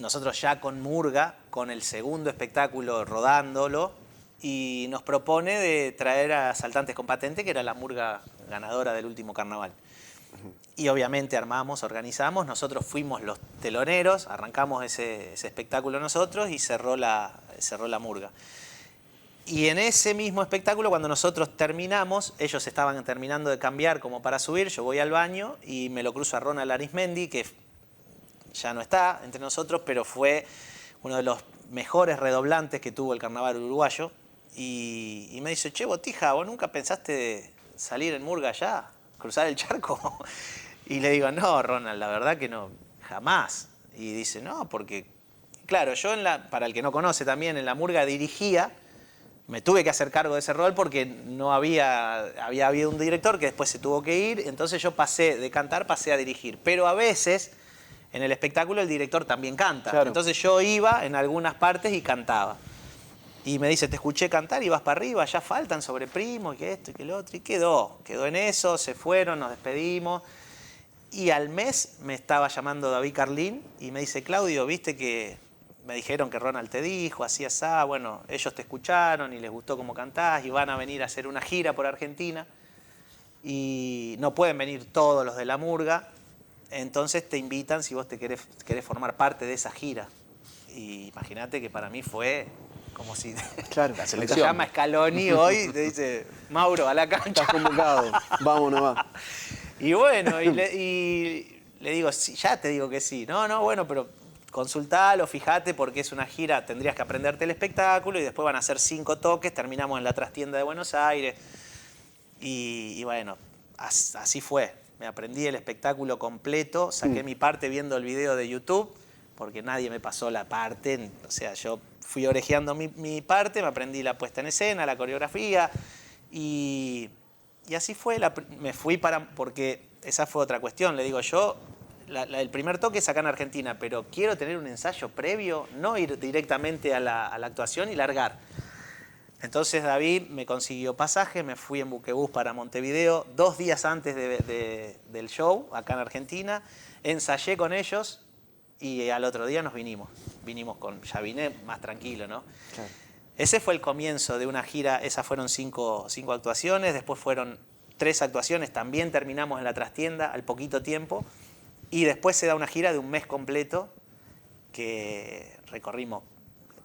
Nosotros ya con murga, con el segundo espectáculo rodándolo, y nos propone de traer a Asaltantes con Patente, que era la murga ganadora del último carnaval. Y obviamente armamos, organizamos, nosotros fuimos los teloneros, arrancamos ese espectáculo nosotros y cerró la murga. Y en ese mismo espectáculo, cuando nosotros terminamos, ellos estaban terminando de cambiar como para subir, yo voy al baño y me lo cruzo a Ronald Arismendi, que ya no está entre nosotros, pero fue uno de los mejores redoblantes que tuvo el carnaval uruguayo. Y me dice, che, Botija, ¿vos nunca pensaste salir en murga allá? ¿Cruzar el charco? Y le digo, no, Ronald, la verdad que no, jamás. Y dice, no, porque, claro, yo para el que no conoce también, en la murga dirigía, me tuve que hacer cargo de ese rol porque no había habido un director que después se tuvo que ir, entonces yo pasé de cantar, pasé a dirigir. Pero a veces, en el espectáculo, el director también canta. Claro. Entonces yo iba en algunas partes y cantaba. Y me dice, te escuché cantar y vas para arriba, ya faltan sobre Primo y que esto y que lo otro. Y quedó en eso, se fueron, nos despedimos. Y al mes me estaba llamando David Carlín y me dice, Claudio, viste que me dijeron que Ronald te dijo, así, asá. Bueno, ellos te escucharon y les gustó cómo cantás y van a venir a hacer una gira por Argentina. Y no pueden venir todos los de la murga. Entonces te invitan si vos te querés formar parte de esa gira. Y imagínate que para mí fue... como si claro, la selección. Te llama Scaloni hoy y te dice, Mauro, a la cancha. Estás convocado, vamos nomás. Y bueno, y le digo, sí, ya te digo que sí. No, bueno, pero consultalo, fíjate, porque es una gira, tendrías que aprenderte el espectáculo y después van a hacer 5 toques, terminamos en la trastienda de Buenos Aires. Y bueno, así fue. Me aprendí el espectáculo completo, saqué mi parte viendo el video de YouTube, porque nadie me pasó la parte, o sea, yo fui orejeando mi parte, me aprendí la puesta en escena, la coreografía, y Y así fue, me fui porque esa fue otra cuestión. Le digo, yo, el primer toque es acá en Argentina, pero quiero tener un ensayo previo, no ir directamente a la actuación y largar. Entonces David me consiguió pasaje, me fui en buquebús para Montevideo 2 días antes del show, acá en Argentina. Ensayé con ellos y al otro día nos vinimos. Ya vine más tranquilo, ¿no? Claro. Ese fue el comienzo de una gira, esas fueron 5 actuaciones, después fueron 3 actuaciones, también terminamos en la trastienda al poquito tiempo, y después se da una gira de un mes completo que recorrimos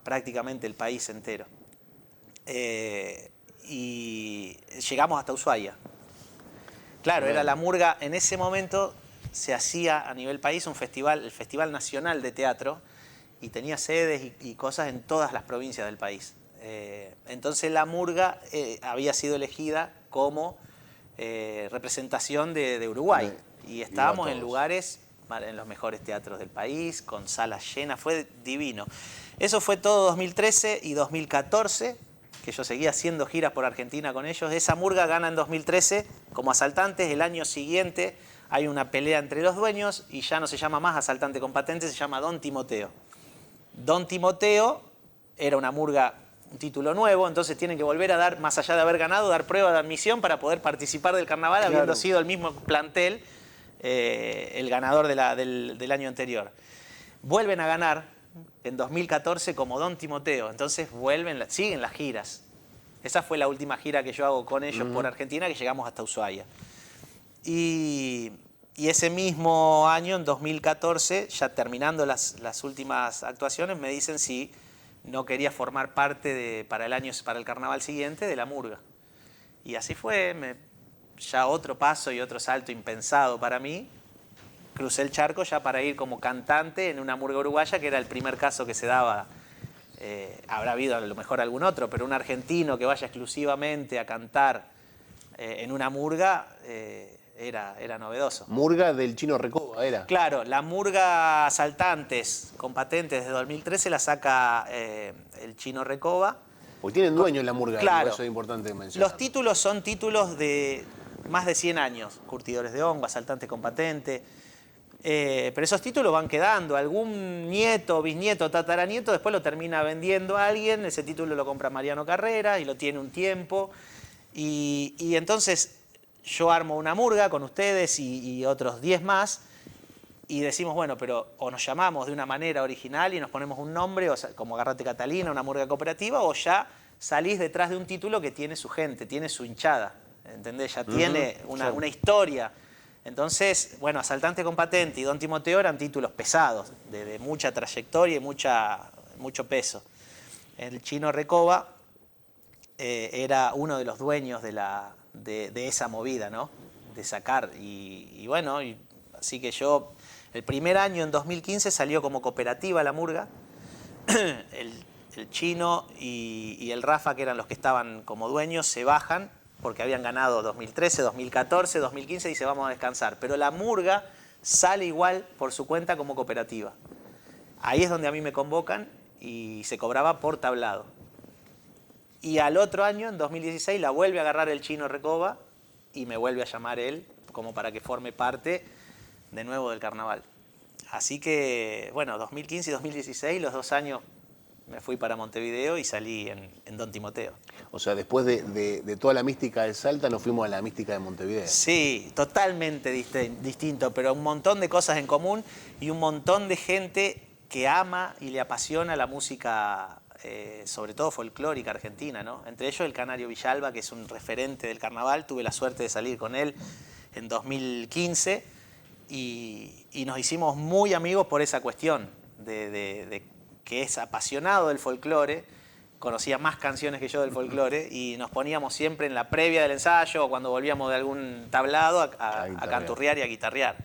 prácticamente el país entero. Y llegamos hasta Ushuaia. Claro, era la murga, en ese momento se hacía a nivel país un festival, el Festival Nacional de Teatro, y tenía sedes y cosas en todas las provincias del país. Entonces la murga había sido elegida como representación de Uruguay. Y estábamos en lugares, en los mejores teatros del país, con salas llenas, fue divino. Eso fue todo 2013 y 2014, que yo seguía haciendo giras por Argentina con ellos. Esa murga gana en 2013 como Asaltantes. El año siguiente hay una pelea entre los dueños y ya no se llama más Asaltante con Patente, se llama Don Timoteo. Don Timoteo era una murga, un título nuevo, entonces tienen que volver a dar, más allá de haber ganado, dar prueba de admisión para poder participar del carnaval, claro, habiendo sido el mismo plantel el ganador del año anterior. Vuelven a ganar en 2014 como Don Timoteo, entonces siguen las giras. Esa fue la última gira que yo hago con ellos por Argentina, que llegamos hasta Ushuaia. Y ese mismo año, en 2014, ya terminando las últimas actuaciones, me dicen si no quería formar parte para el carnaval siguiente de la murga. Y así fue, ya otro paso y otro salto impensado para mí. Crucé el charco ya para ir como cantante en una murga uruguaya, que era el primer caso que se daba. Habrá habido a lo mejor algún otro, pero un argentino que vaya exclusivamente a cantar en una murga era novedoso. Murga del Chino Recoba, era. Claro, la murga Asaltantes con Patentes de 2013 la saca el Chino Recoba. Porque tienen dueño en la murga, claro, eso es importante mencionar. Los títulos son títulos de más de 100 años. Curtidores de hongo, Asaltantes con Patente. Pero esos títulos van quedando. Algún nieto, bisnieto, tataranieto después lo termina vendiendo a alguien. Ese título lo compra Mariano Carrera y lo tiene un tiempo. Y entonces yo armo una murga con ustedes y otros 10 más y decimos, bueno, pero o nos llamamos de una manera original y nos ponemos un nombre, o sea, como Garrote Catalina, una murga cooperativa, o ya salís detrás de un título que tiene su gente, tiene su hinchada, ¿entendés? Ya tiene una historia. Entonces, bueno, Asaltante con Patente y Don Timoteo eran títulos pesados, de mucha trayectoria y mucho peso. El Chino Recoba era uno de los dueños de esa movida, ¿no? De sacar. Y bueno, así que yo, el primer año, en 2015, salió como cooperativa la murga. El Chino y el Rafa, que eran los que estaban como dueños, se bajan porque habían ganado 2013, 2014, 2015, dice vamos a descansar. Pero la murga sale igual por su cuenta como cooperativa. Ahí es donde a mí me convocan y se cobraba por tablado. Y al otro año, en 2016, la vuelve a agarrar el Chino Recoba y me vuelve a llamar él como para que forme parte de nuevo del carnaval. Así que, bueno, 2015 y 2016, los 2 años me fui para Montevideo y salí en Don Timoteo. O sea, después de toda la mística de Salta, nos fuimos a la mística de Montevideo. Sí, totalmente distinto, pero un montón de cosas en común y un montón de gente que ama y le apasiona la música, sobre todo folclórica argentina, ¿no? Entre ellos el Canario Villalba, que es un referente del carnaval. Tuve la suerte de salir con él en 2015 y nos hicimos muy amigos por esa cuestión de que es apasionado del folclore, conocía más canciones que yo del folclore y nos poníamos siempre en la previa del ensayo o cuando volvíamos de algún tablado a canturrear y a guitarrear.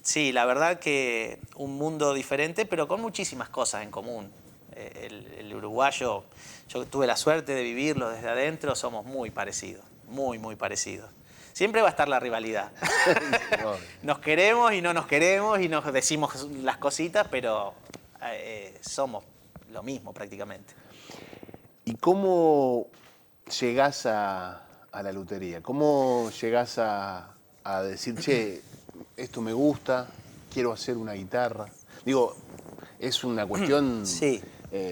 Sí, la verdad que un mundo diferente, pero con muchísimas cosas en común. El uruguayo, yo tuve la suerte de vivirlo desde adentro, somos muy parecidos, muy, muy parecidos. Siempre va a estar la rivalidad. Nos queremos y no nos queremos y nos decimos las cositas, pero somos lo mismo prácticamente. ¿Y cómo llegás a a la lutería? ¿Cómo llegás a decir, che, esto me gusta, quiero hacer una guitarra? Digo, es una cuestión Sí.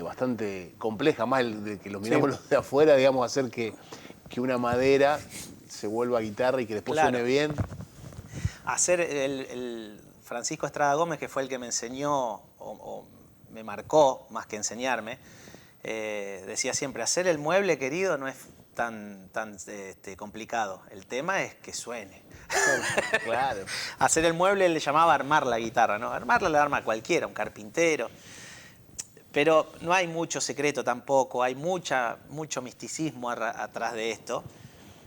bastante compleja, más de que lo miramos los de afuera, digamos, hacer que una madera se vuelva guitarra y que después Claro. suene bien. Hacer el Francisco Estrada Gómez, que fue el que me enseñó o me marcó más que enseñarme, decía siempre, hacer el mueble, querido, no es tan complicado. El tema es que suene. Claro. Hacer el mueble él le llamaba armar la guitarra, ¿no? Armarla la arma cualquiera, un carpintero. Pero no hay mucho secreto tampoco, hay mucho misticismo atrás de esto.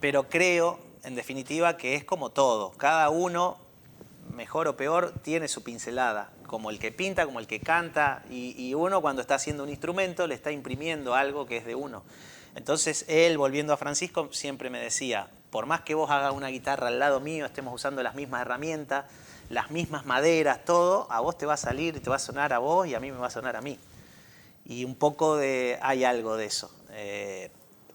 Pero creo, en definitiva, que es como todo. Cada uno, mejor o peor, tiene su pincelada. Como el que pinta, como el que canta. Y uno cuando está haciendo un instrumento le está imprimiendo algo que es de uno. Entonces él, volviendo a Francisco, siempre me decía, por más que vos hagas una guitarra al lado mío, estemos usando las mismas herramientas, las mismas maderas, todo, a vos te va a salir, te va a sonar a vos y a mí me va a sonar a mí. Y un poco hay algo de eso.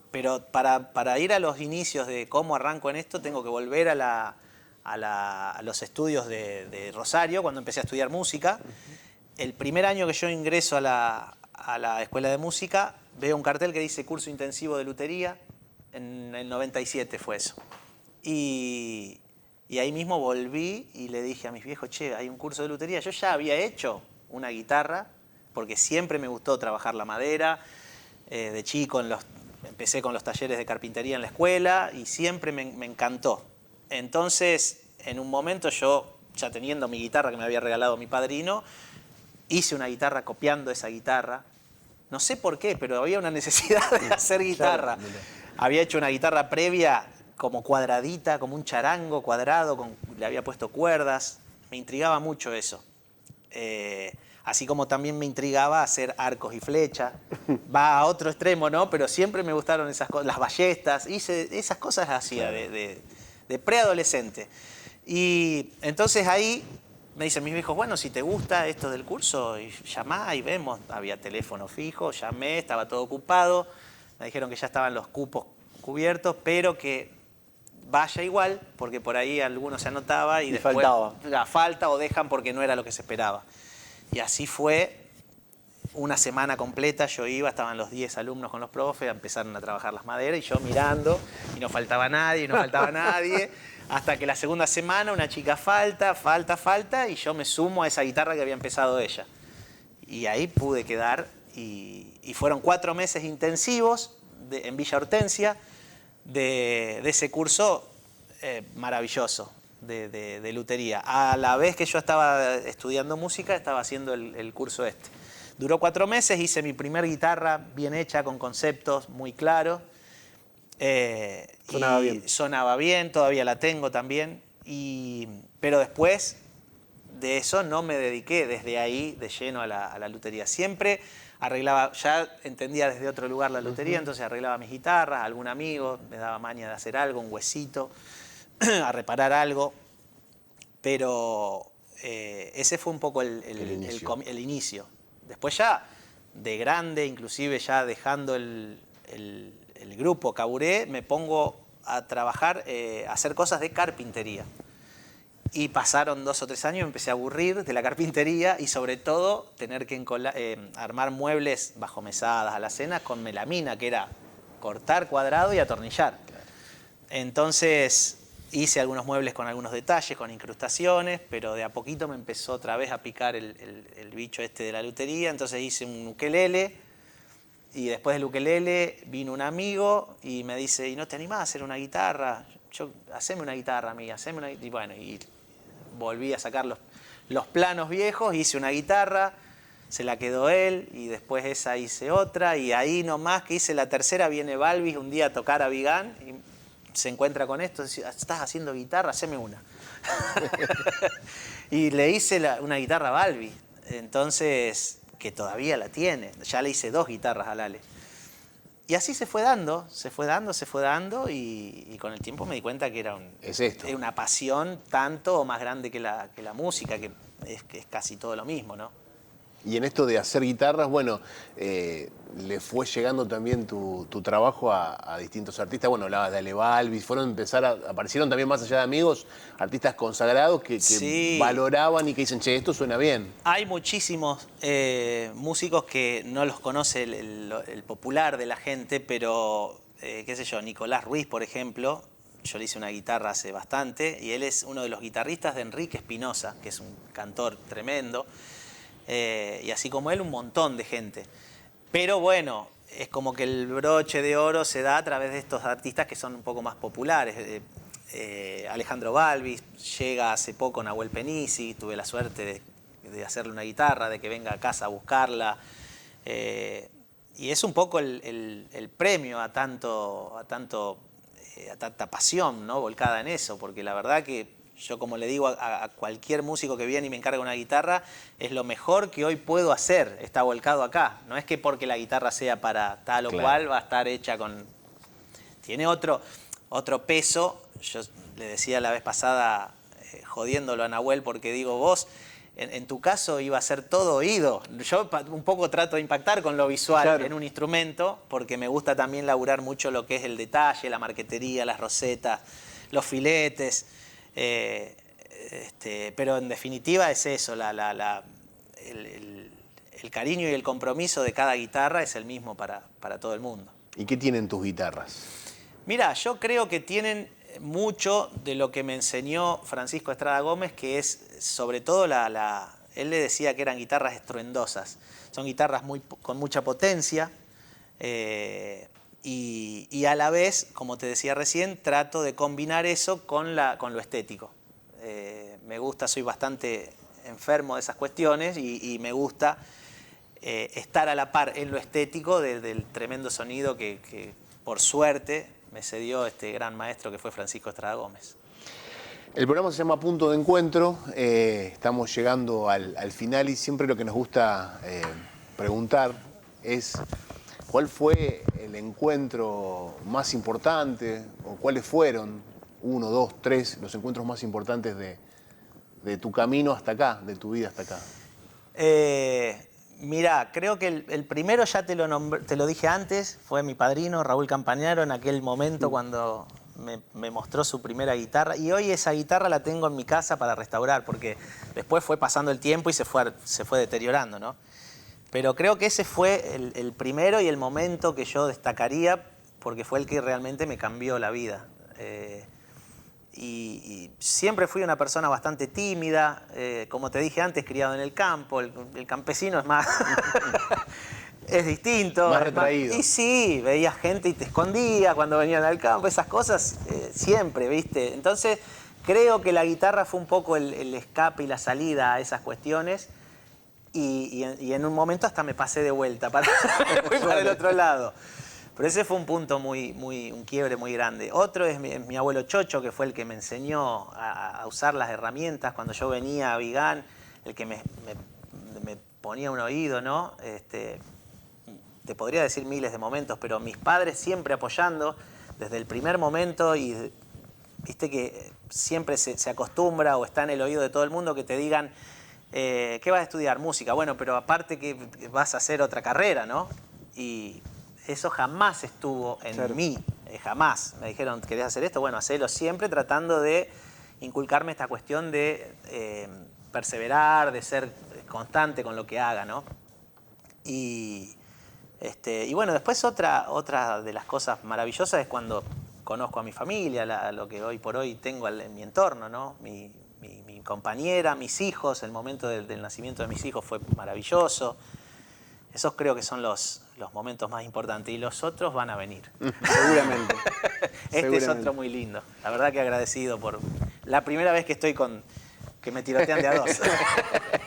Pero para ir a los inicios de cómo arranco en esto, tengo que volver a los estudios de Rosario, cuando empecé a estudiar música. El primer año que yo ingreso a la escuela de música, veo un cartel que dice curso intensivo de lutería. En el 97 fue eso. Y ahí mismo volví y le dije a mis viejos, che, hay un curso de lutería. Yo ya había hecho una guitarra, porque siempre me gustó trabajar la madera. De chico empecé con los talleres de carpintería en la escuela y siempre me encantó. Entonces, en un momento yo, ya teniendo mi guitarra que me había regalado mi padrino, hice una guitarra copiando esa guitarra. No sé por qué, pero había una necesidad de hacer guitarra. Claro. Había hecho una guitarra previa como cuadradita, como un charango cuadrado, le había puesto cuerdas. Me intrigaba mucho eso. Así como también me intrigaba hacer arcos y flechas. Va a otro extremo, ¿no? Pero siempre me gustaron esas cosas, las ballestas. Esas cosas las hacía de preadolescente. Y entonces ahí me dicen mis viejos, bueno, si te gusta esto del curso, llamá y vemos. Había teléfono fijo, llamé, estaba todo ocupado. Me dijeron que ya estaban los cupos cubiertos, pero que vaya igual, porque por ahí alguno se anotaba y después falta o dejan porque no era lo que se esperaba. Y así fue una semana completa. Yo iba, estaban los 10 alumnos con los profes, empezaron a trabajar las maderas y yo mirando, y no faltaba nadie, hasta que la segunda semana una chica falta, y yo me sumo a esa guitarra que había empezado ella. Y ahí pude quedar, y fueron 4 meses intensivos en Villa Hortensia de ese curso maravilloso de lutería. A la vez que yo estaba estudiando música, estaba haciendo el curso este. Duró 4 meses, hice mi primer guitarra bien hecha, con conceptos muy claros. Sonaba bien. Sonaba bien, todavía la tengo también. Pero después de eso no me dediqué desde ahí de lleno a la lutería. Siempre arreglaba, ya entendía desde otro lugar la lutería, entonces arreglaba mis guitarras, algún amigo me daba maña de hacer algo, un huesito, a reparar algo. Pero ese fue un poco el inicio. Después ya, de grande, inclusive ya dejando el grupo Caburé, me pongo a trabajar, a hacer cosas de carpintería. Y pasaron 2 o 3 años, me empecé a aburrir de la carpintería y sobre todo tener que armar muebles bajo mesadas, alacenas, con melamina, que era cortar cuadrado y atornillar. Entonces hice algunos muebles con algunos detalles, con incrustaciones, pero de a poquito me empezó otra vez a picar el bicho este de la lutería. Entonces hice un ukelele y después del ukelele vino un amigo y me dice, ¿y no te animás a hacer una guitarra? Haceme una guitarra, amiga, haceme una guitarra. Y bueno, y volví a sacar los planos viejos, hice una guitarra, se la quedó él y después esa hice otra y ahí nomás que hice la tercera viene Balvis un día a tocar a Vigán y se encuentra con esto, dice, ¿estás haciendo guitarra? Haceme una. Y le hice una guitarra a Balvis, entonces, que todavía la tiene, ya le hice 2 guitarras a Lale. Y así se fue dando y con el tiempo me di cuenta que era una pasión tanto o más grande que la música, que es casi todo lo mismo, ¿no? Y en esto de hacer guitarras, bueno, le fue llegando también tu trabajo a distintos artistas. Bueno, hablabas de Ale Balbi, aparecieron también más allá de amigos, artistas consagrados que Sí. valoraban y que dicen, che, esto suena bien. Hay muchísimos músicos que no los conoce el popular de la gente, pero, qué sé yo, Nicolás Ruiz, por ejemplo, yo le hice una guitarra hace bastante, y él es uno de los guitarristas de Enrique Espinosa, que es un cantor tremendo, y así como él, un montón de gente. Pero bueno, es como que el broche de oro se da a través de estos artistas que son un poco más populares. Alejandro Balbi, llega hace poco Nahuel Penisi, tuve la suerte de hacerle una guitarra, de que venga a casa a buscarla. Y es un poco el premio a tanta pasión, ¿no? Volcada en eso, porque la verdad que yo, como le digo a cualquier músico que viene y me encarga una guitarra, es lo mejor que hoy puedo hacer, está volcado acá. No es que porque la guitarra sea para tal o cual va a estar hecha con... Tiene otro peso. Yo le decía la vez pasada, jodiéndolo a Nahuel, porque digo, vos, en tu caso iba a ser todo oído. Yo un poco trato de impactar con lo visual en un instrumento, porque me gusta también laburar mucho lo que es el detalle, la marquetería, las rosetas, los filetes. Pero en definitiva es eso, el cariño y el compromiso de cada guitarra es el mismo para todo el mundo. ¿Y qué tienen tus guitarras? Mira, yo creo que tienen mucho de lo que me enseñó Francisco Estrada Gómez, que es sobre todo él le decía que eran guitarras estruendosas. Son guitarras con mucha potencia y a la vez, como te decía recién, trato de combinar eso con lo estético. Me gusta, soy bastante enfermo de esas cuestiones y me gusta estar a la par en lo estético del tremendo sonido que por suerte me cedió este gran maestro que fue Francisco Estrada Gómez. El programa se llama Punto de Encuentro, estamos llegando al final y siempre lo que nos gusta preguntar es ¿cuál fue el encuentro más importante o cuáles fueron, 1, 2, 3, los encuentros más importantes de tu camino hasta acá, de tu vida hasta acá? Mirá, creo que el primero ya te lo dije antes, fue mi padrino Raúl Campagnaro en aquel momento cuando me mostró su primera guitarra, y hoy esa guitarra la tengo en mi casa para restaurar, porque después fue pasando el tiempo y se fue deteriorando, ¿no? Pero creo que ese fue el primero y el momento que yo destacaría, porque fue el que realmente me cambió la vida. Y siempre fui una persona bastante tímida, como te dije antes, criado en el campo, el campesino es más... es distinto. Más retraído. Y sí, veías gente y te escondía cuando venían al campo, esas cosas siempre, ¿viste? Entonces creo que la guitarra fue un poco el escape y la salida a esas cuestiones y en un momento hasta me pasé de vuelta, fui para el otro lado. Pero ese fue un punto un quiebre muy grande. Otro es mi abuelo Chocho, que fue el que me enseñó a usar las herramientas cuando yo venía a Vigán, el que me ponía un oído, ¿no? Te podría decir miles de momentos, pero mis padres siempre apoyando desde el primer momento y viste que siempre se acostumbra o está en el oído de todo el mundo que te digan ¿qué vas a estudiar? Música. Bueno, pero aparte que vas a hacer otra carrera, ¿no? Y eso jamás estuvo en mí, jamás. Me dijeron, ¿querés hacer esto? Bueno, hacelo siempre tratando de inculcarme esta cuestión de perseverar, de ser constante con lo que haga, ¿no? Y bueno, después otra de las cosas maravillosas es cuando conozco a mi familia, lo que hoy por hoy tengo en mi entorno, ¿no? Mi compañera, mis hijos, el momento del nacimiento de mis hijos fue maravilloso. Esos creo que son los momentos más importantes y los otros van a venir. Seguramente. Es otro muy lindo. La verdad que agradecido por la primera vez que estoy que me tirotean de a dos.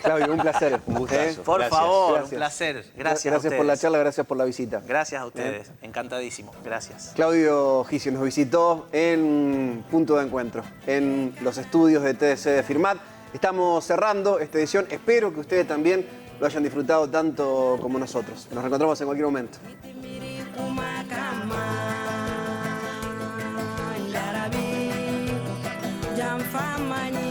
Claudio, un placer. Un gustazo. Por Gracias. favor, Gracias. un placer. Gracias a Gracias ustedes. por la charla, gracias por la visita. Gracias a ustedes. Encantadísimo. Gracias. Claudio Gicio nos visitó en Punto de Encuentro, en los estudios de TDC de Firmat. Estamos cerrando esta edición. Espero que ustedes también lo hayan disfrutado tanto como nosotros. Nos reencontramos en cualquier momento. Jangan